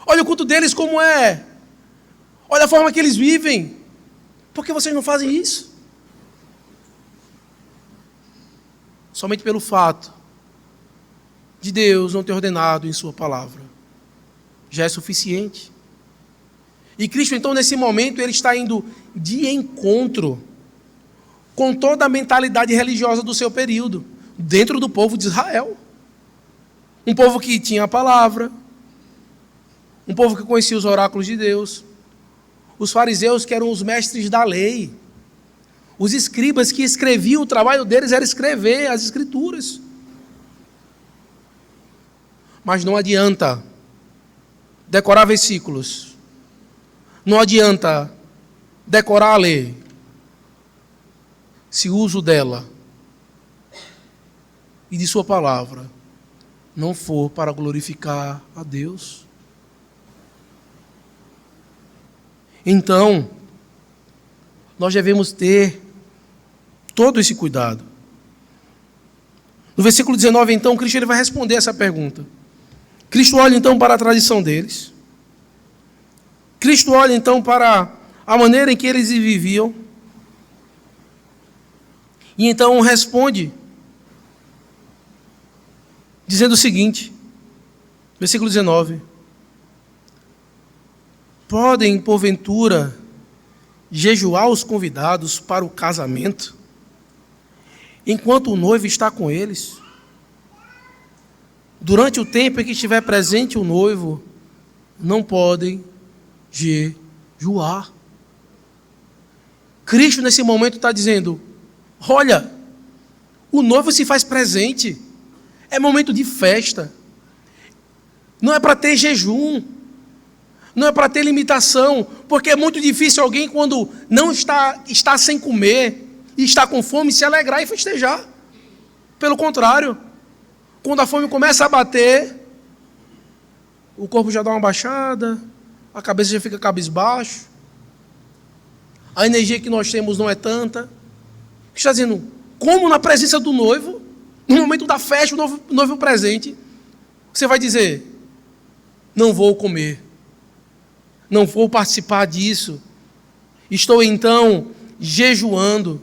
Olha o culto deles como é. Olha a forma que eles vivem. Por que vocês não fazem isso? Somente pelo fato de Deus não ter ordenado em sua palavra já é suficiente. E Cristo, então, nesse momento, ele está indo de encontro com toda a mentalidade religiosa do seu período, dentro do povo de Israel. Um povo que tinha a palavra, um povo que conhecia os oráculos de Deus, os fariseus que eram os mestres da lei, os escribas que escreviam, o trabalho deles era escrever as escrituras. Mas não adianta decorar versículos, não adianta decorar a lei, se o uso dela e de sua palavra não for para glorificar a Deus. Então, nós devemos ter todo esse cuidado. No versículo 19, então, Cristo ele vai responder essa pergunta. Cristo olha, então, para a tradição deles. Cristo olha, então, para a maneira em que eles viviam. E, então, responde, dizendo o seguinte, versículo 19. Podem, porventura, jejuar os convidados para o casamento, enquanto o noivo está com eles? Durante o tempo em que estiver presente o noivo, não podem jejuar. Cristo, nesse momento, está dizendo: olha, o noivo se faz presente, é momento de festa, não é para ter jejum, não é para ter limitação, porque é muito difícil alguém, quando não está sem comer e está com fome, se alegrar e festejar. Pelo contrário, quando a fome começa a bater, o corpo já dá uma baixada, a cabeça já fica cabisbaixo, a energia que nós temos não é tanta. Está dizendo, como na presença do noivo, no momento da festa, o noivo presente, você vai dizer: não vou comer, não vou participar disso, estou então jejuando,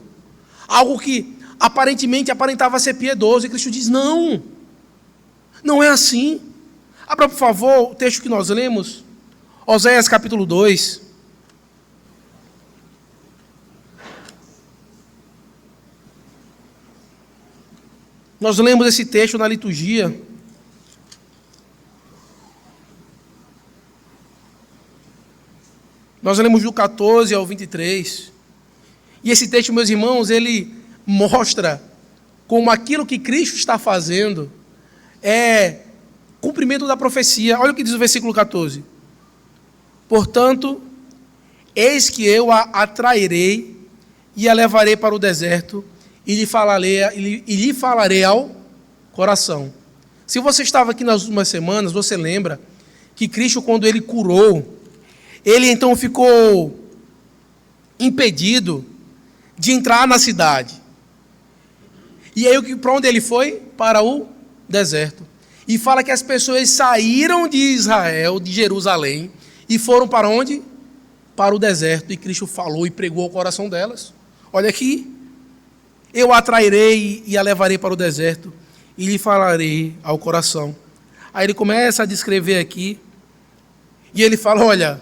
algo que aparentemente aparentava ser piedoso, e Cristo diz: não, não é assim. Abra, por favor, o texto que nós lemos, Oséias capítulo 2. Nós lemos esse texto na liturgia. Nós lemos do 14 ao 23. E esse texto, meus irmãos, ele mostra como aquilo que Cristo está fazendo é cumprimento da profecia. Olha o que diz o versículo 14. Portanto, eis que eu a atrairei e a levarei para o deserto e lhe falarei ao coração. Se você estava aqui nas últimas semanas, você lembra que Cristo, quando ele curou, ele então ficou impedido de entrar na cidade. E aí, para onde ele foi? Para o deserto. E fala que as pessoas saíram de Israel, de Jerusalém, e foram para onde? Para o deserto. E Cristo falou e pregou ao coração delas. Olha aqui. Eu a atrairei e a levarei para o deserto, e lhe falarei ao coração. Aí ele começa a descrever aqui, e ele fala: olha,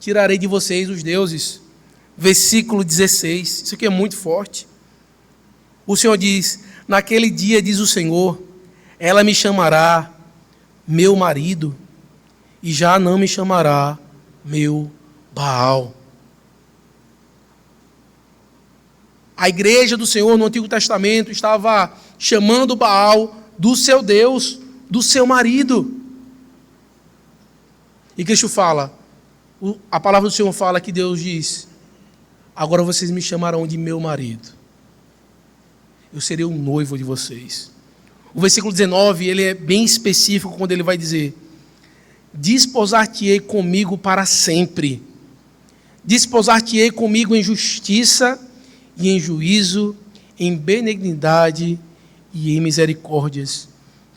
tirarei de vocês os deuses. Versículo 16, isso aqui é muito forte. O Senhor diz: naquele dia, diz o Senhor, ela me chamará meu marido, e já não me chamará meu Baal. A igreja do Senhor no Antigo Testamento estava chamando Baal do seu Deus, do seu marido. E Cristo fala, a palavra do Senhor fala que Deus diz: agora vocês me chamarão de meu marido. Eu serei o noivo de vocês. O versículo 19, ele é bem específico quando ele vai dizer: desposar-te-ei comigo para sempre. Desposar-te-ei comigo em justiça e em juízo, em benignidade e em misericórdias.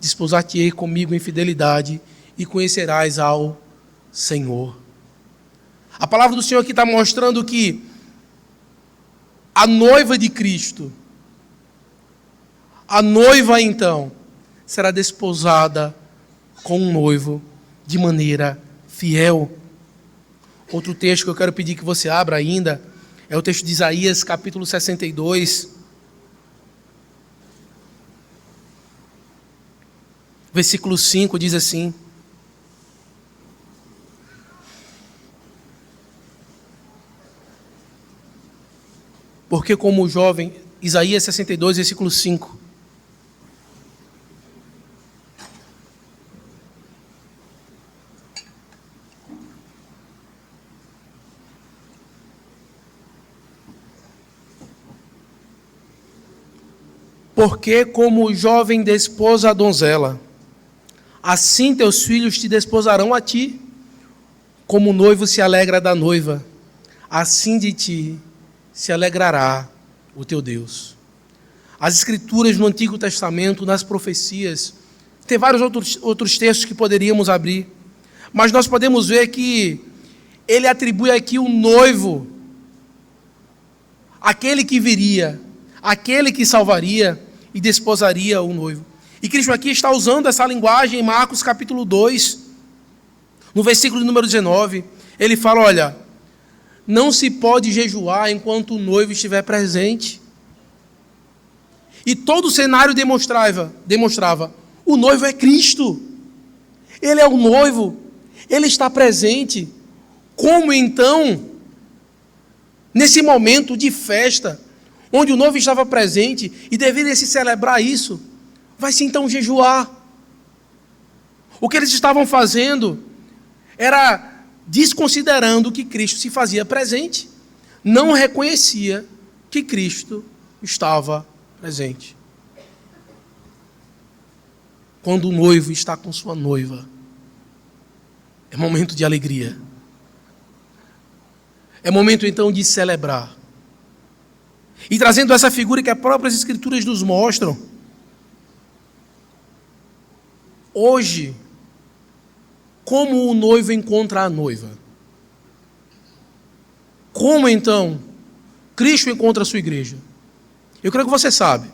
Desposar-te-ei comigo em fidelidade e conhecerás ao Senhor. A palavra do Senhor aqui está mostrando que a noiva de Cristo, a noiva então, será desposada com um noivo de maneira fiel. Outro texto que eu quero pedir que você abra ainda é o texto de Isaías, capítulo 62. Versículo 5 diz assim: porque como jovem, Isaías 62, versículo 5. Porque como jovem desposa a donzela, assim teus filhos te desposarão a ti, como o noivo se alegra da noiva, assim de ti se alegrará o teu Deus. As escrituras no Antigo Testamento, nas profecias, tem vários outros textos que poderíamos abrir, mas nós podemos ver que ele atribui aqui o noivo, aquele que viria, aquele que salvaria e desposaria o noivo. E Cristo aqui está usando essa linguagem em Marcos capítulo 2, no versículo número 19, ele fala: olha, não se pode jejuar enquanto o noivo estiver presente. E todo o cenário demonstrava, o noivo é Cristo. Ele é o noivo, ele está presente. Como então, nesse momento de festa, onde o noivo estava presente e deveria se celebrar isso, vai-se então jejuar? O que eles estavam fazendo era desconsiderando que Cristo se fazia presente, não reconhecia que Cristo estava presente. Quando o noivo está com sua noiva, é momento de alegria. É momento então de celebrar. E trazendo essa figura que as próprias Escrituras nos mostram, hoje, como o noivo encontra a noiva? Como então Cristo encontra a sua igreja. Eu creio que você sabe.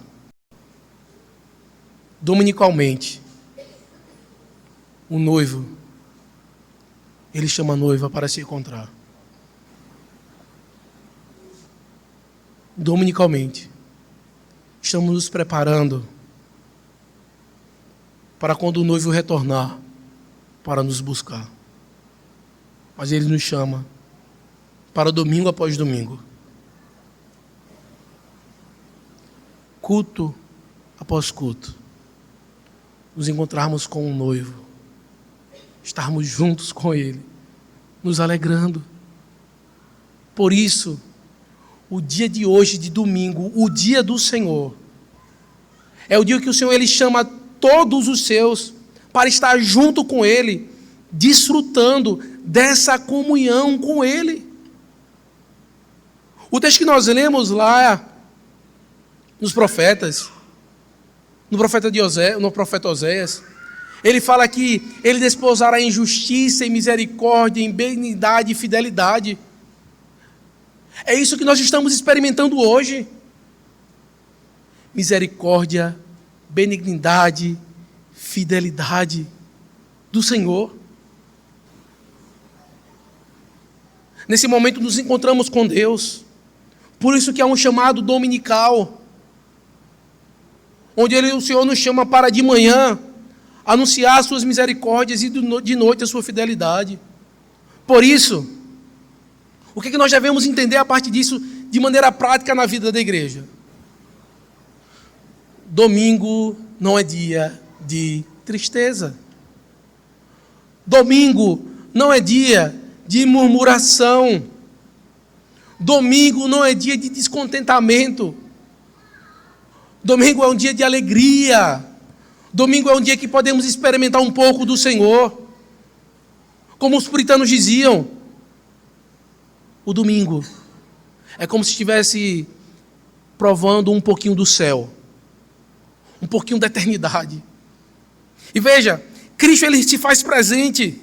Dominicalmente, o noivo, ele chama a noiva para se encontrar. Dominicalmente, estamos nos preparando para quando o noivo retornar, para nos buscar. Mas ele nos chama para domingo após domingo. Culto após culto. Nos encontrarmos com o noivo. Estarmos juntos com ele. Nos alegrando. Por isso, o dia de hoje, de domingo, o dia do Senhor, é o dia que o Senhor ele chama todos os seus para estar junto com ele, desfrutando dessa comunhão com ele. O texto que nós lemos lá nos profetas, no profeta Oséias, ele fala que ele desposará em justiça, em misericórdia, em benignidade e fidelidade. É isso que nós estamos experimentando hoje. Misericórdia, benignidade, fidelidade do Senhor. Nesse momento nos encontramos com Deus. Por isso que há um chamado dominical, onde o Senhor nos chama para de manhã anunciar as suas misericórdias e de noite a sua fidelidade. Por isso, o que nós devemos entender a partir disso de maneira prática na vida da igreja? Domingo não é dia de tristeza. Domingo não é dia de murmuração. Domingo não é dia de descontentamento. Domingo é um dia de alegria. Domingo é um dia que podemos experimentar um pouco do Senhor. Como os puritanos diziam, o domingo é como se estivesse provando um pouquinho do céu, um pouquinho da eternidade. E veja, Cristo ele se faz presente.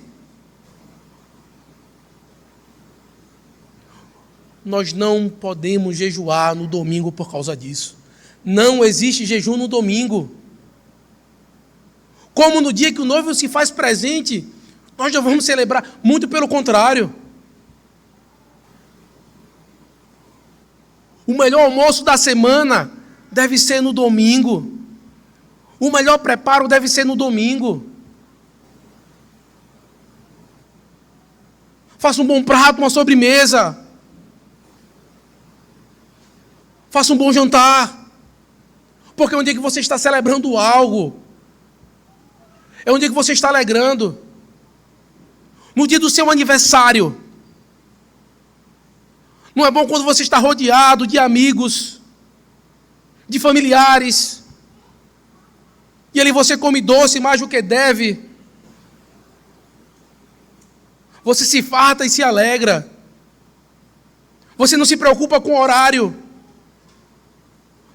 Nós não podemos jejuar no domingo por causa disso. Não existe jejum no domingo. Como no dia que o noivo se faz presente, nós já vamos celebrar, muito pelo contrário. O melhor almoço da semana deve ser no domingo. O melhor preparo deve ser no domingo. Faça um bom prato, uma sobremesa. Faça um bom jantar. Porque é um dia que você está celebrando algo. É um dia que você está alegrando. No dia do seu aniversário. Não é bom quando você está rodeado de amigos, de familiares. E ali você come doce mais do que deve. Você se farta e se alegra. Você não se preocupa com o horário.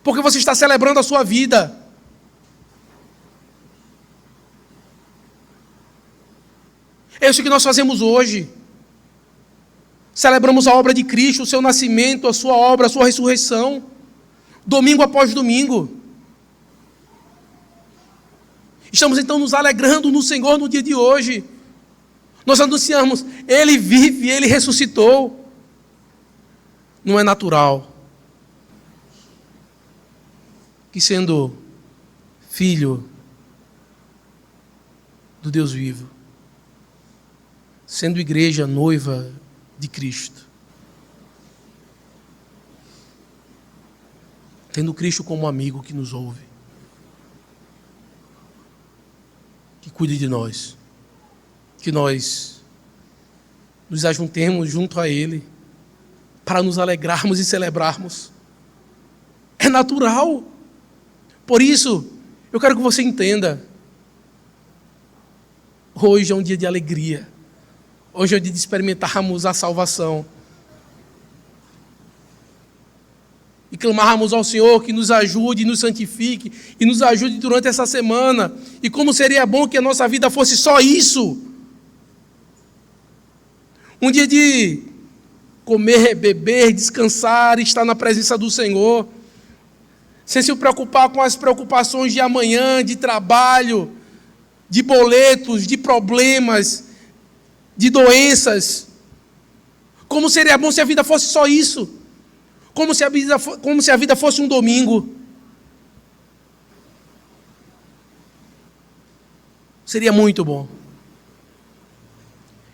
Porque você está celebrando a sua vida. É isso que nós fazemos hoje. Celebramos a obra de Cristo, o seu nascimento, a sua obra, a sua ressurreição. Domingo após domingo. Estamos então nos alegrando no Senhor no dia de hoje. Nós anunciamos, Ele vive, Ele ressuscitou. Não é natural que, sendo filho do Deus vivo, sendo igreja noiva de Cristo, tendo Cristo como amigo que nos ouve, que cuide de nós, que nós nos ajuntemos junto a Ele para nos alegrarmos e celebrarmos. É natural. Por isso, eu quero que você entenda, hoje é um dia de alegria. Hoje é o dia de experimentarmos a salvação. E clamarmos ao Senhor que nos ajude, nos santifique e nos ajude durante essa semana. E como seria bom que a nossa vida fosse só isso. Um dia de comer, beber, descansar, estar na presença do Senhor, sem se preocupar com as preocupações de amanhã, de trabalho, de boletos, de problemas, de doenças. Como seria bom se a vida fosse só isso? Como se a vida fosse um domingo? Seria muito bom.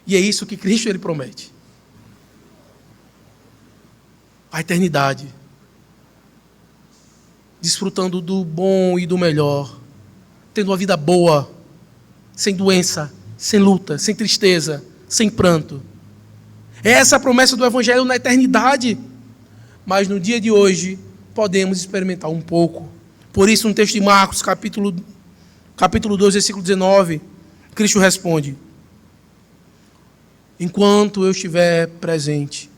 E é isso que Cristo ele promete. A eternidade. Desfrutando do bom e do melhor. Tendo uma vida boa. Sem doença, sem luta, sem tristeza, sem pranto. É essa a promessa do Evangelho na eternidade. Mas no dia de hoje, podemos experimentar um pouco. Por isso, no texto de Marcos, capítulo 2, versículo 19, Cristo responde: enquanto eu estiver presente,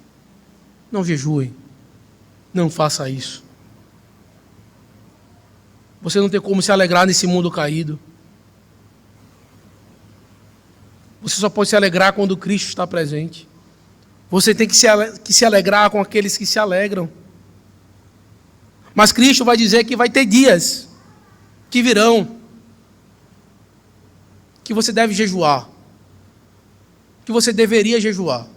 não jejuem, não faça isso. Você não tem como se alegrar nesse mundo caído. Você só pode se alegrar quando Cristo está presente. Você tem que se alegrar com aqueles que se alegram. Mas Cristo vai dizer que vai ter dias que virão que você deve jejuar, que você deveria jejuar.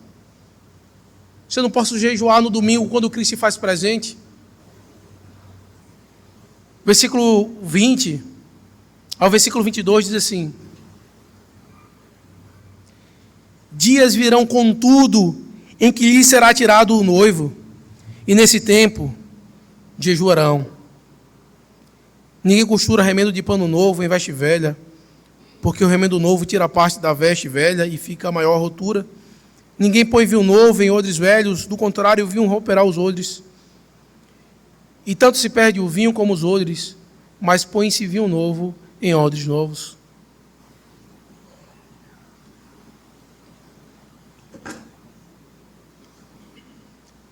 Você não pode jejuar no domingo quando Cristo se faz presente. Versículo 20 ao versículo 22 diz assim: dias virão, contudo, em que lhe será tirado o noivo, e nesse tempo jejuarão. Ninguém costura remendo de pano novo em veste velha, porque o remendo novo tira parte da veste velha e fica a maior rotura. Ninguém põe vinho novo em odres velhos, do contrário, o vinho romperá os odres. E tanto se perde o vinho como os odres, mas põe-se vinho novo em odres novos.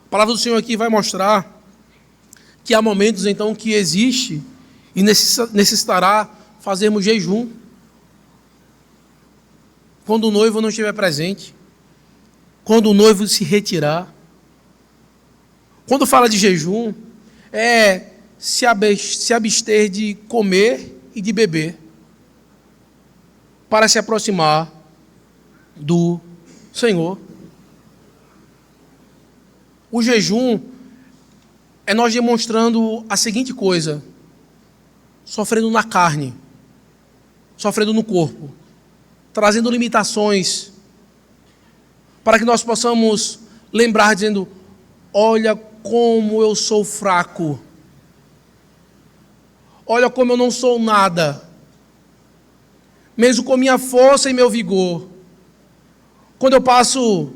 A palavra do Senhor aqui vai mostrar que há momentos, então, que existe e necessitará fazermos jejum. Quando o noivo não estiver presente, quando o noivo se retirar. Quando fala de jejum, é se abster de comer e de beber para se aproximar do Senhor. O jejum é nós demonstrando a seguinte coisa: sofrendo na carne, sofrendo no corpo, trazendo limitações, para que nós possamos lembrar, dizendo: olha como eu sou fraco, olha como eu não sou nada, mesmo com minha força e meu vigor, quando eu passo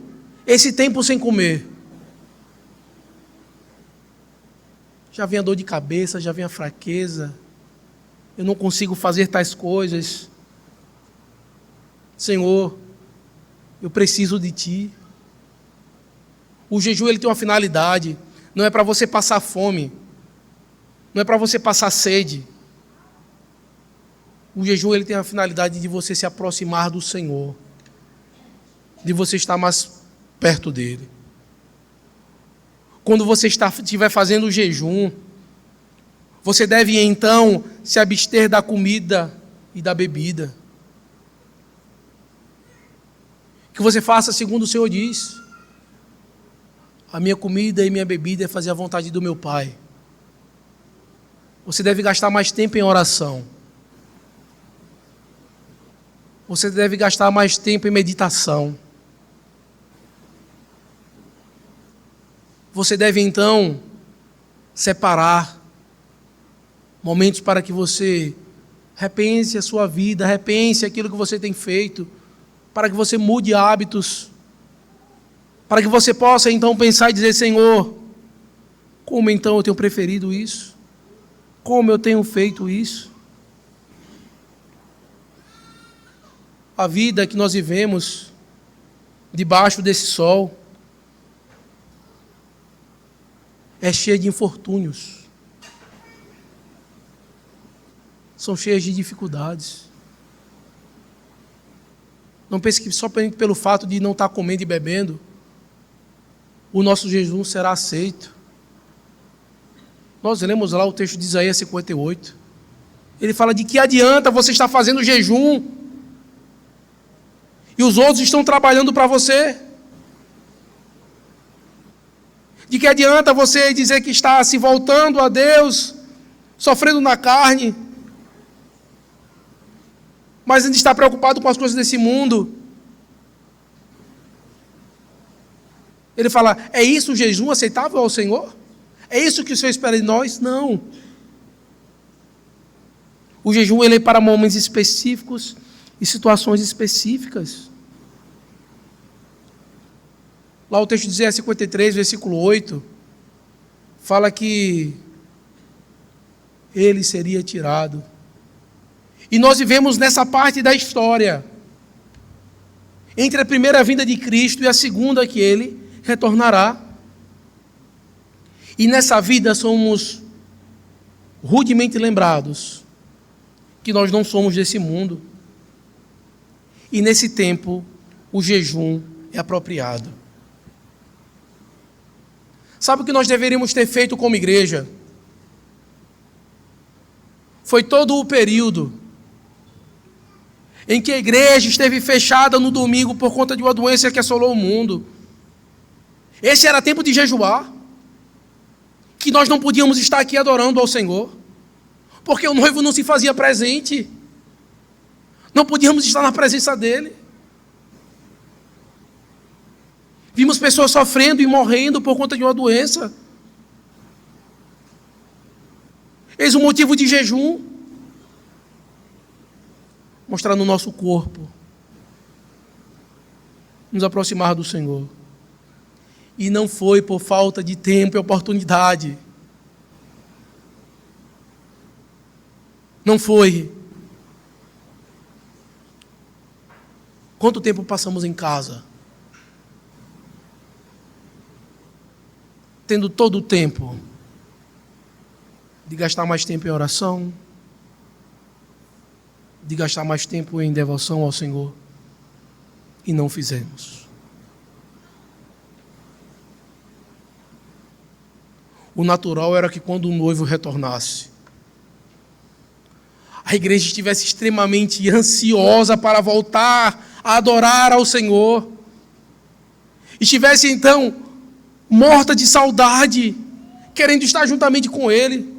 esse tempo sem comer, já vem a dor de cabeça, já vem a fraqueza, eu não consigo fazer tais coisas. Senhor, eu preciso de Ti. O jejum ele tem uma finalidade, não é para você passar fome, não é para você passar sede. O jejum ele tem a finalidade de você se aproximar do Senhor, de você estar mais perto dEle. Quando você estiver fazendo o jejum, você deve então se abster da comida e da bebida. Que você faça segundo o Senhor diz: a minha comida e minha bebida é fazer a vontade do meu Pai. Você deve gastar mais tempo em oração. Você deve gastar mais tempo em meditação. Você deve então separar momentos para que você repense a sua vida, repense aquilo que você tem feito, para que você mude hábitos, para que você possa então pensar e dizer: Senhor, como então eu tenho preferido isso? Como eu tenho feito isso? A vida que nós vivemos debaixo desse sol é cheia de infortúnios, são cheias de dificuldades. Não pense que só pelo fato de não estar comendo e bebendo, o nosso jejum será aceito. Nós lemos lá o texto de Isaías 58. Ele fala de que adianta você estar fazendo jejum e os outros estão trabalhando para você. De que adianta você dizer que está se voltando a Deus, sofrendo na carne, mas ainda está preocupado com as coisas desse mundo. Ele fala, é isso o jejum aceitável ao Senhor? É isso que o Senhor espera de nós? Não. O jejum ele é para momentos específicos e situações específicas. Lá o texto de Isaías 53, versículo 8, fala que ele seria tirado. E nós vivemos nessa parte da história, entre a primeira vinda de Cristo e a segunda que ele retornará. E nessa vida somos rudemente lembrados que nós não somos desse mundo. E nesse tempo, o jejum é apropriado. Sabe o que nós deveríamos ter feito como igreja? Foi todo o período em que a igreja esteve fechada no domingo por conta de uma doença que assolou o mundo. Esse era tempo de jejuar, que nós não podíamos estar aqui adorando ao Senhor, porque o noivo não se fazia presente, não podíamos estar na presença dele. Vimos pessoas sofrendo e morrendo por conta de uma doença. Eis um motivo de jejum. Mostrar no nosso corpo. Nos aproximar do Senhor. E não foi por falta de tempo e oportunidade. Não foi. Quanto tempo passamos em casa? Tendo todo o tempo de gastar mais tempo em oração, de gastar mais tempo em devoção ao Senhor, e não fizemos. O natural era que quando o noivo retornasse, a igreja estivesse extremamente ansiosa para voltar a adorar ao Senhor, estivesse então morta de saudade, querendo estar juntamente com Ele.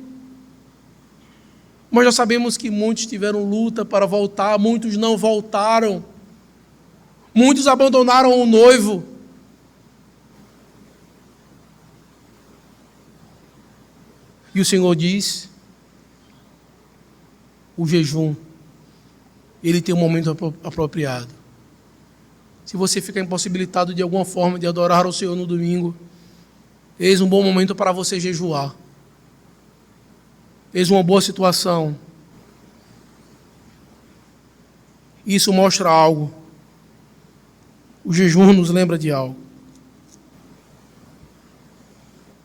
Mas já sabemos que muitos tiveram luta para voltar, muitos não voltaram, muitos abandonaram o noivo. E o Senhor diz, o jejum, ele tem um momento apropriado. Se você ficar impossibilitado de alguma forma de adorar ao Senhor no domingo, eis um bom momento para você jejuar. Eis uma boa situação. Isso mostra algo. O jejum nos lembra de algo.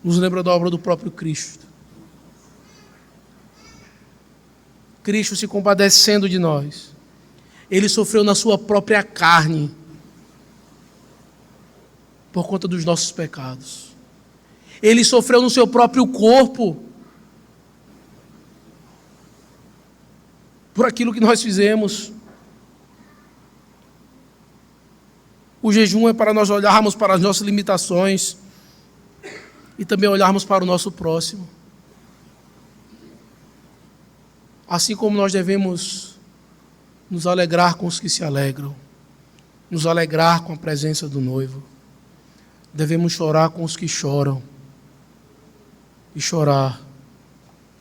Nos lembra da obra do próprio Cristo. Cristo se compadecendo de nós. Ele sofreu na sua própria carne por conta dos nossos pecados. Ele sofreu no seu próprio corpo por aquilo que nós fizemos. O jejum é para nós olharmos para as nossas limitações e também olharmos para o nosso próximo. Assim como nós devemos nos alegrar com os que se alegram, nos alegrar com a presença do noivo, devemos chorar com os que choram e chorar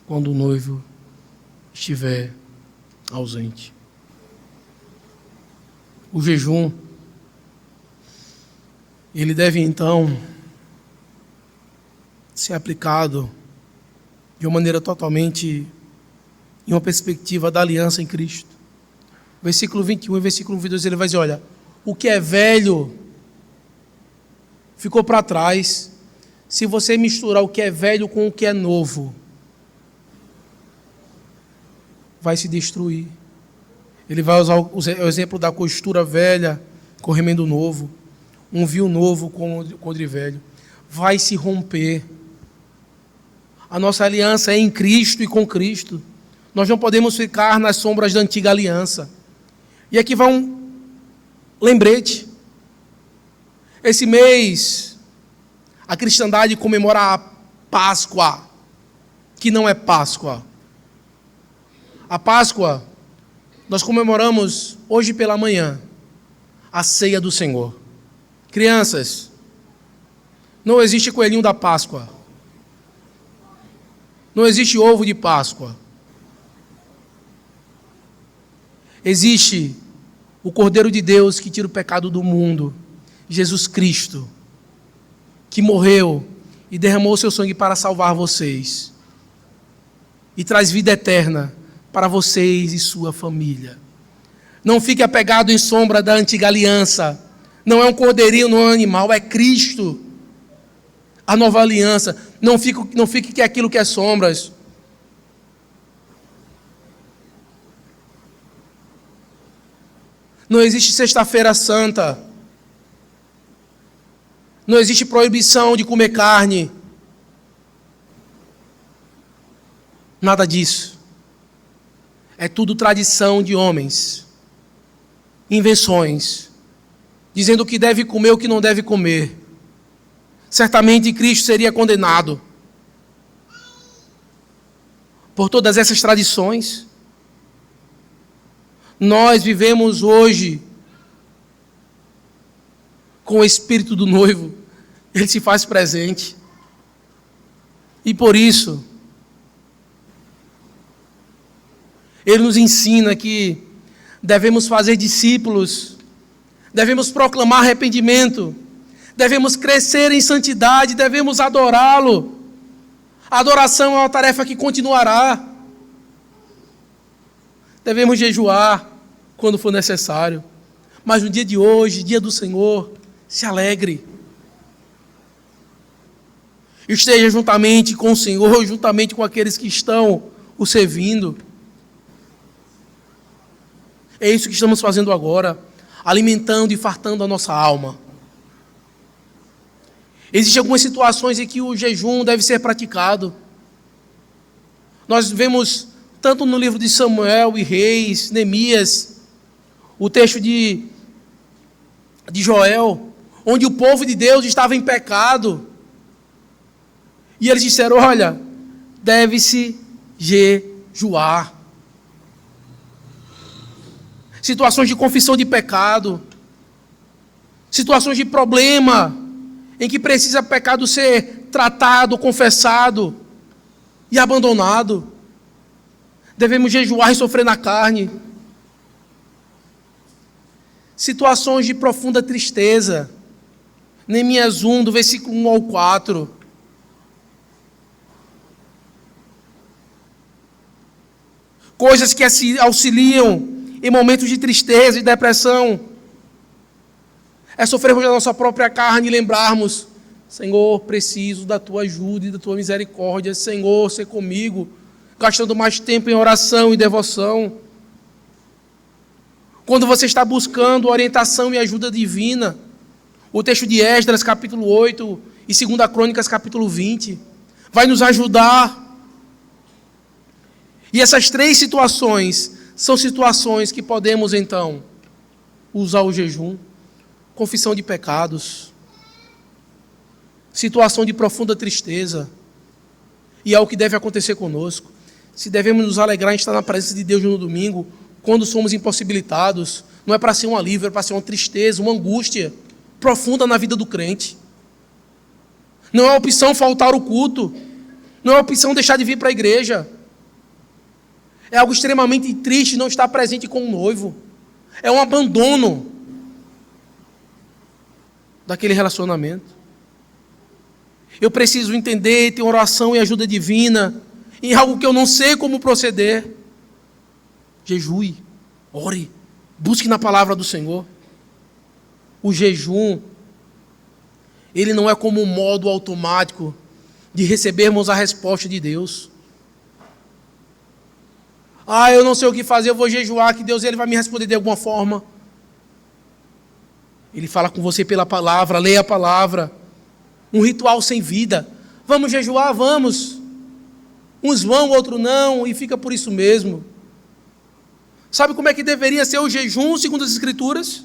quando o noivo estiver ausente. O jejum, ele deve então ser aplicado de uma maneira totalmente em uma perspectiva da aliança em Cristo. Versículo 21 e versículo 22, ele vai dizer, olha, o que é velho ficou para trás. Se você misturar o que é velho com o que é novo, vai se destruir. Ele vai usar o exemplo da costura velha com remendo novo, um vinho novo com odre velho. vai se romper. A nossa aliança é em Cristo e com Cristo. Nós não podemos ficar nas sombras da antiga aliança. E aqui vai um lembrete. Esse mês, a cristandade comemora a Páscoa, que não é Páscoa. A Páscoa, nós comemoramos hoje pela manhã, a ceia do Senhor. Crianças, não existe coelhinho da Páscoa. Não existe ovo de Páscoa. Existe o Cordeiro de Deus que tira o pecado do mundo, Jesus Cristo, que morreu e derramou seu sangue para salvar vocês e traz vida eterna para vocês e sua família. Não fique apegado em sombra da antiga aliança. Não é um cordeirinho, não é um animal, é Cristo. A nova aliança. Não fique que é aquilo que é sombras. Não existe sexta-feira santa. Não existe proibição de comer carne. Nada disso. É tudo tradição de homens. Invenções. Dizendo o que deve comer e o que não deve comer. Certamente Cristo seria condenado por todas essas tradições. Nós vivemos hoje com o Espírito do noivo. Ele se faz presente. E por isso, Ele nos ensina que devemos fazer discípulos, devemos proclamar arrependimento, devemos crescer em santidade, devemos adorá-lo. A adoração é uma tarefa que continuará. Devemos jejuar quando for necessário. Mas no dia de hoje, dia do Senhor, se alegre. Esteja juntamente com o Senhor, juntamente com aqueles que estão o servindo. É isso que estamos fazendo agora, alimentando e fartando a nossa alma. Existem algumas situações em que o jejum deve ser praticado. Nós vemos, tanto no livro de Samuel e Reis, Neemias, o texto de Joel, onde o povo de Deus estava em pecado. E eles disseram, olha, deve-se jejuar. Situações de confissão de pecado, situações de problema, em que precisa o pecado ser tratado, confessado e abandonado. Devemos jejuar e sofrer na carne. Situações de profunda tristeza. Neemias 1, do versículo 1 ao 4. Coisas que auxiliam em momentos de tristeza e depressão. É sofrermos da nossa própria carne e lembrarmos, Senhor, preciso da Tua ajuda e da Tua misericórdia. Senhor, ser comigo, gastando mais tempo em oração e devoção. Quando você está buscando orientação e ajuda divina, o texto de Esdras, capítulo 8, e 2 Crônicas, capítulo 20, vai nos ajudar. E essas três situações são situações que podemos, então, usar o jejum. Confissão de pecados, situação de profunda tristeza, e é o que deve acontecer conosco. Se devemos nos alegrar em estar na presença de Deus no domingo, quando somos impossibilitados, não é para ser um alívio, é para ser uma tristeza, uma angústia profunda na vida do crente. Não é opção faltar o culto, não é opção deixar de vir para a igreja. É algo extremamente triste não estar presente com o noivo. É um abandono daquele relacionamento. Eu preciso entender, ter oração e ajuda divina em algo que eu não sei como proceder. Jejue, ore, busque na palavra do Senhor. O jejum, ele não é como um modo automático de recebermos a resposta de Deus. Eu não sei o que fazer, eu vou jejuar, que Deus ele vai me responder de alguma forma. Ele fala com você pela palavra, leia a palavra. um ritual sem vida. Vamos jejuar? Vamos. Uns vão, outros não, e fica por isso mesmo. Sabe como é que deveria ser o jejum, segundo as Escrituras?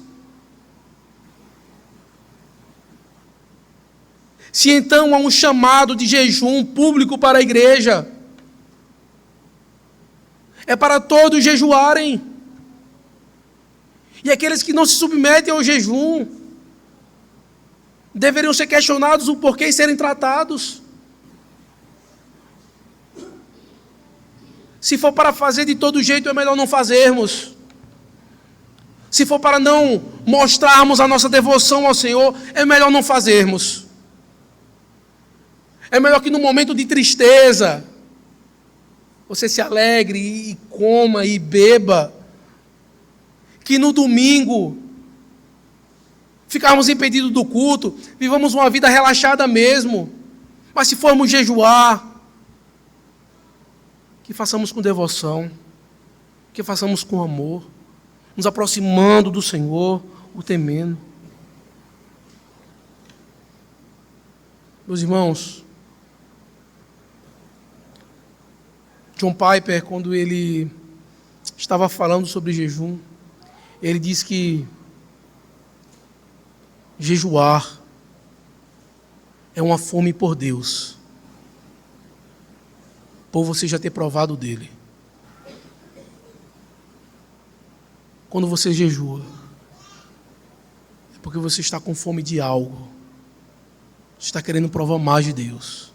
Se então há um chamado de jejum público para a igreja, é para todos jejuarem. E aqueles que não se submetem ao jejum deveriam ser questionados o porquê e serem tratados. Se for para fazer de todo jeito, é melhor não fazermos. Se for para não mostrarmos a nossa devoção ao Senhor, é melhor não fazermos. É melhor que no momento de tristeza, você se alegre e coma e beba, que no domingo ficarmos impedidos do culto, vivamos uma vida relaxada mesmo. Mas se formos jejuar, que façamos com devoção, que façamos com amor, nos aproximando do Senhor, o temendo. Meus irmãos, John Piper, quando ele estava falando sobre jejum, ele diz que jejuar é uma fome por Deus, por você já ter provado dele. Quando você jejua, é porque você está com fome de algo, você está querendo provar mais de Deus,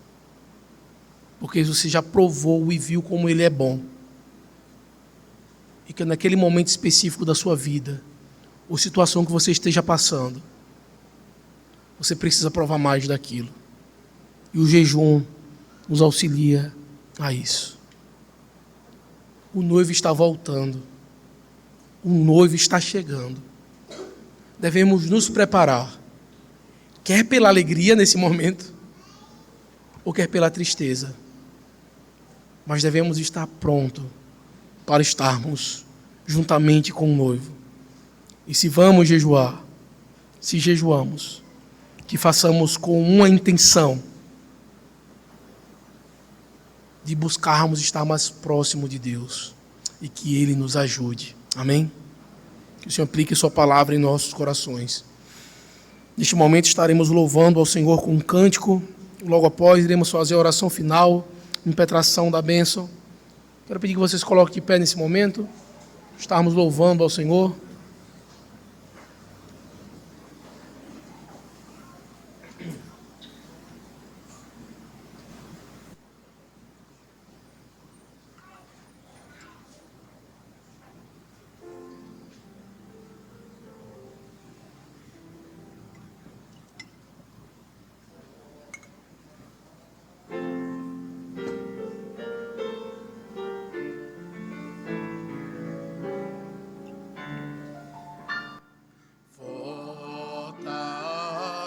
porque você já provou e viu como ele é bom, e que naquele momento específico da sua vida, ou situação que você esteja passando, você precisa provar mais daquilo. E o jejum nos auxilia a isso. O noivo está voltando. O noivo está chegando. Devemos nos preparar, quer pela alegria nesse momento, ou quer pela tristeza. Mas devemos estar prontos para estarmos juntamente com o noivo. E se vamos jejuar, se jejuamos, que façamos com uma intenção de buscarmos estar mais próximo de Deus e que Ele nos ajude. Amém? Que o Senhor aplique sua palavra em nossos corações. Neste momento estaremos louvando ao Senhor com um cântico. Logo após iremos fazer a oração final, impetração da bênção. Quero pedir que vocês coloquem de pé nesse momento. Estarmos louvando ao Senhor.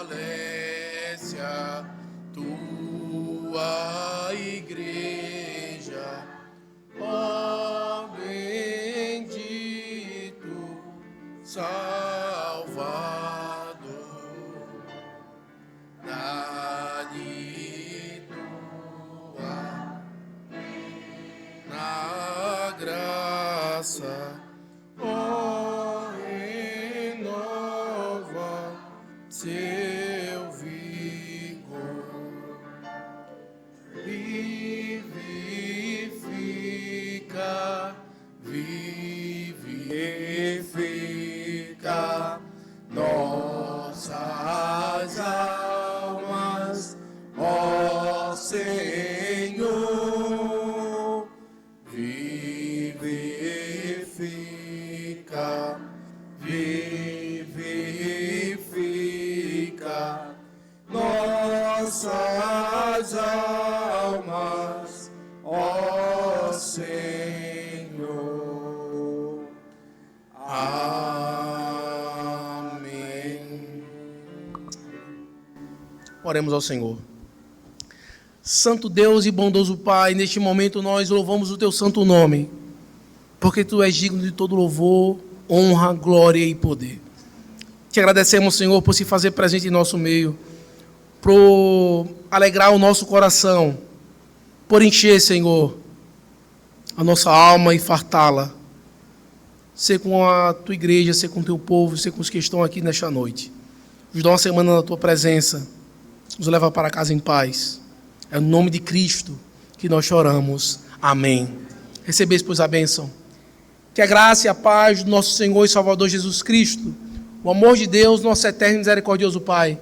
Fortalece a tua igreja, ó bendito Salvador, dá-lhe tua na graça, ó renova seu vigor, vivifica, vivifica nossas almas, ó Senhor, vivifica, vivifica nossas almas, ó Senhor. Amém. Oremos ao Senhor. Santo Deus e bondoso Pai, neste momento nós louvamos o Teu santo nome, porque Tu és digno de todo louvor, honra, glória e poder. Te agradecemos, Senhor, por se fazer presente em nosso meio, por alegrar o nosso coração, por encher, Senhor, a nossa alma e fartá-la. Ser com a tua igreja, ser com o teu povo, ser com os que estão aqui nesta noite. Nos dá uma semana na tua presença, nos leva para casa em paz. É no nome de Cristo que nós choramos. Amém. Recebais, pois, a bênção. Que a graça e a paz do nosso Senhor e Salvador Jesus Cristo, o amor de Deus, nosso eterno e misericordioso Pai,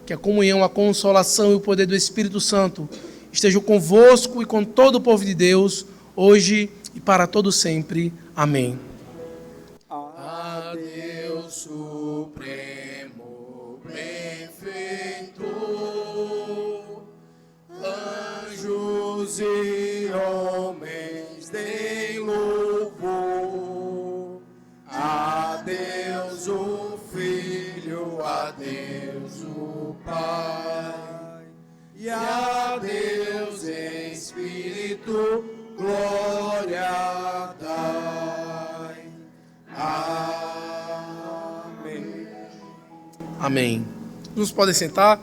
que a comunhão, a consolação e o poder do Espírito Santo estejam convosco e com todo o povo de Deus, hoje e para todo sempre. Amém. A Deus supremo, benfeitor, anjos e homens deem louvor. A Deus o Filho, a Deus o Pai, e a Deus em Espírito, glória dai. Amém. Amém. Nos podem sentar.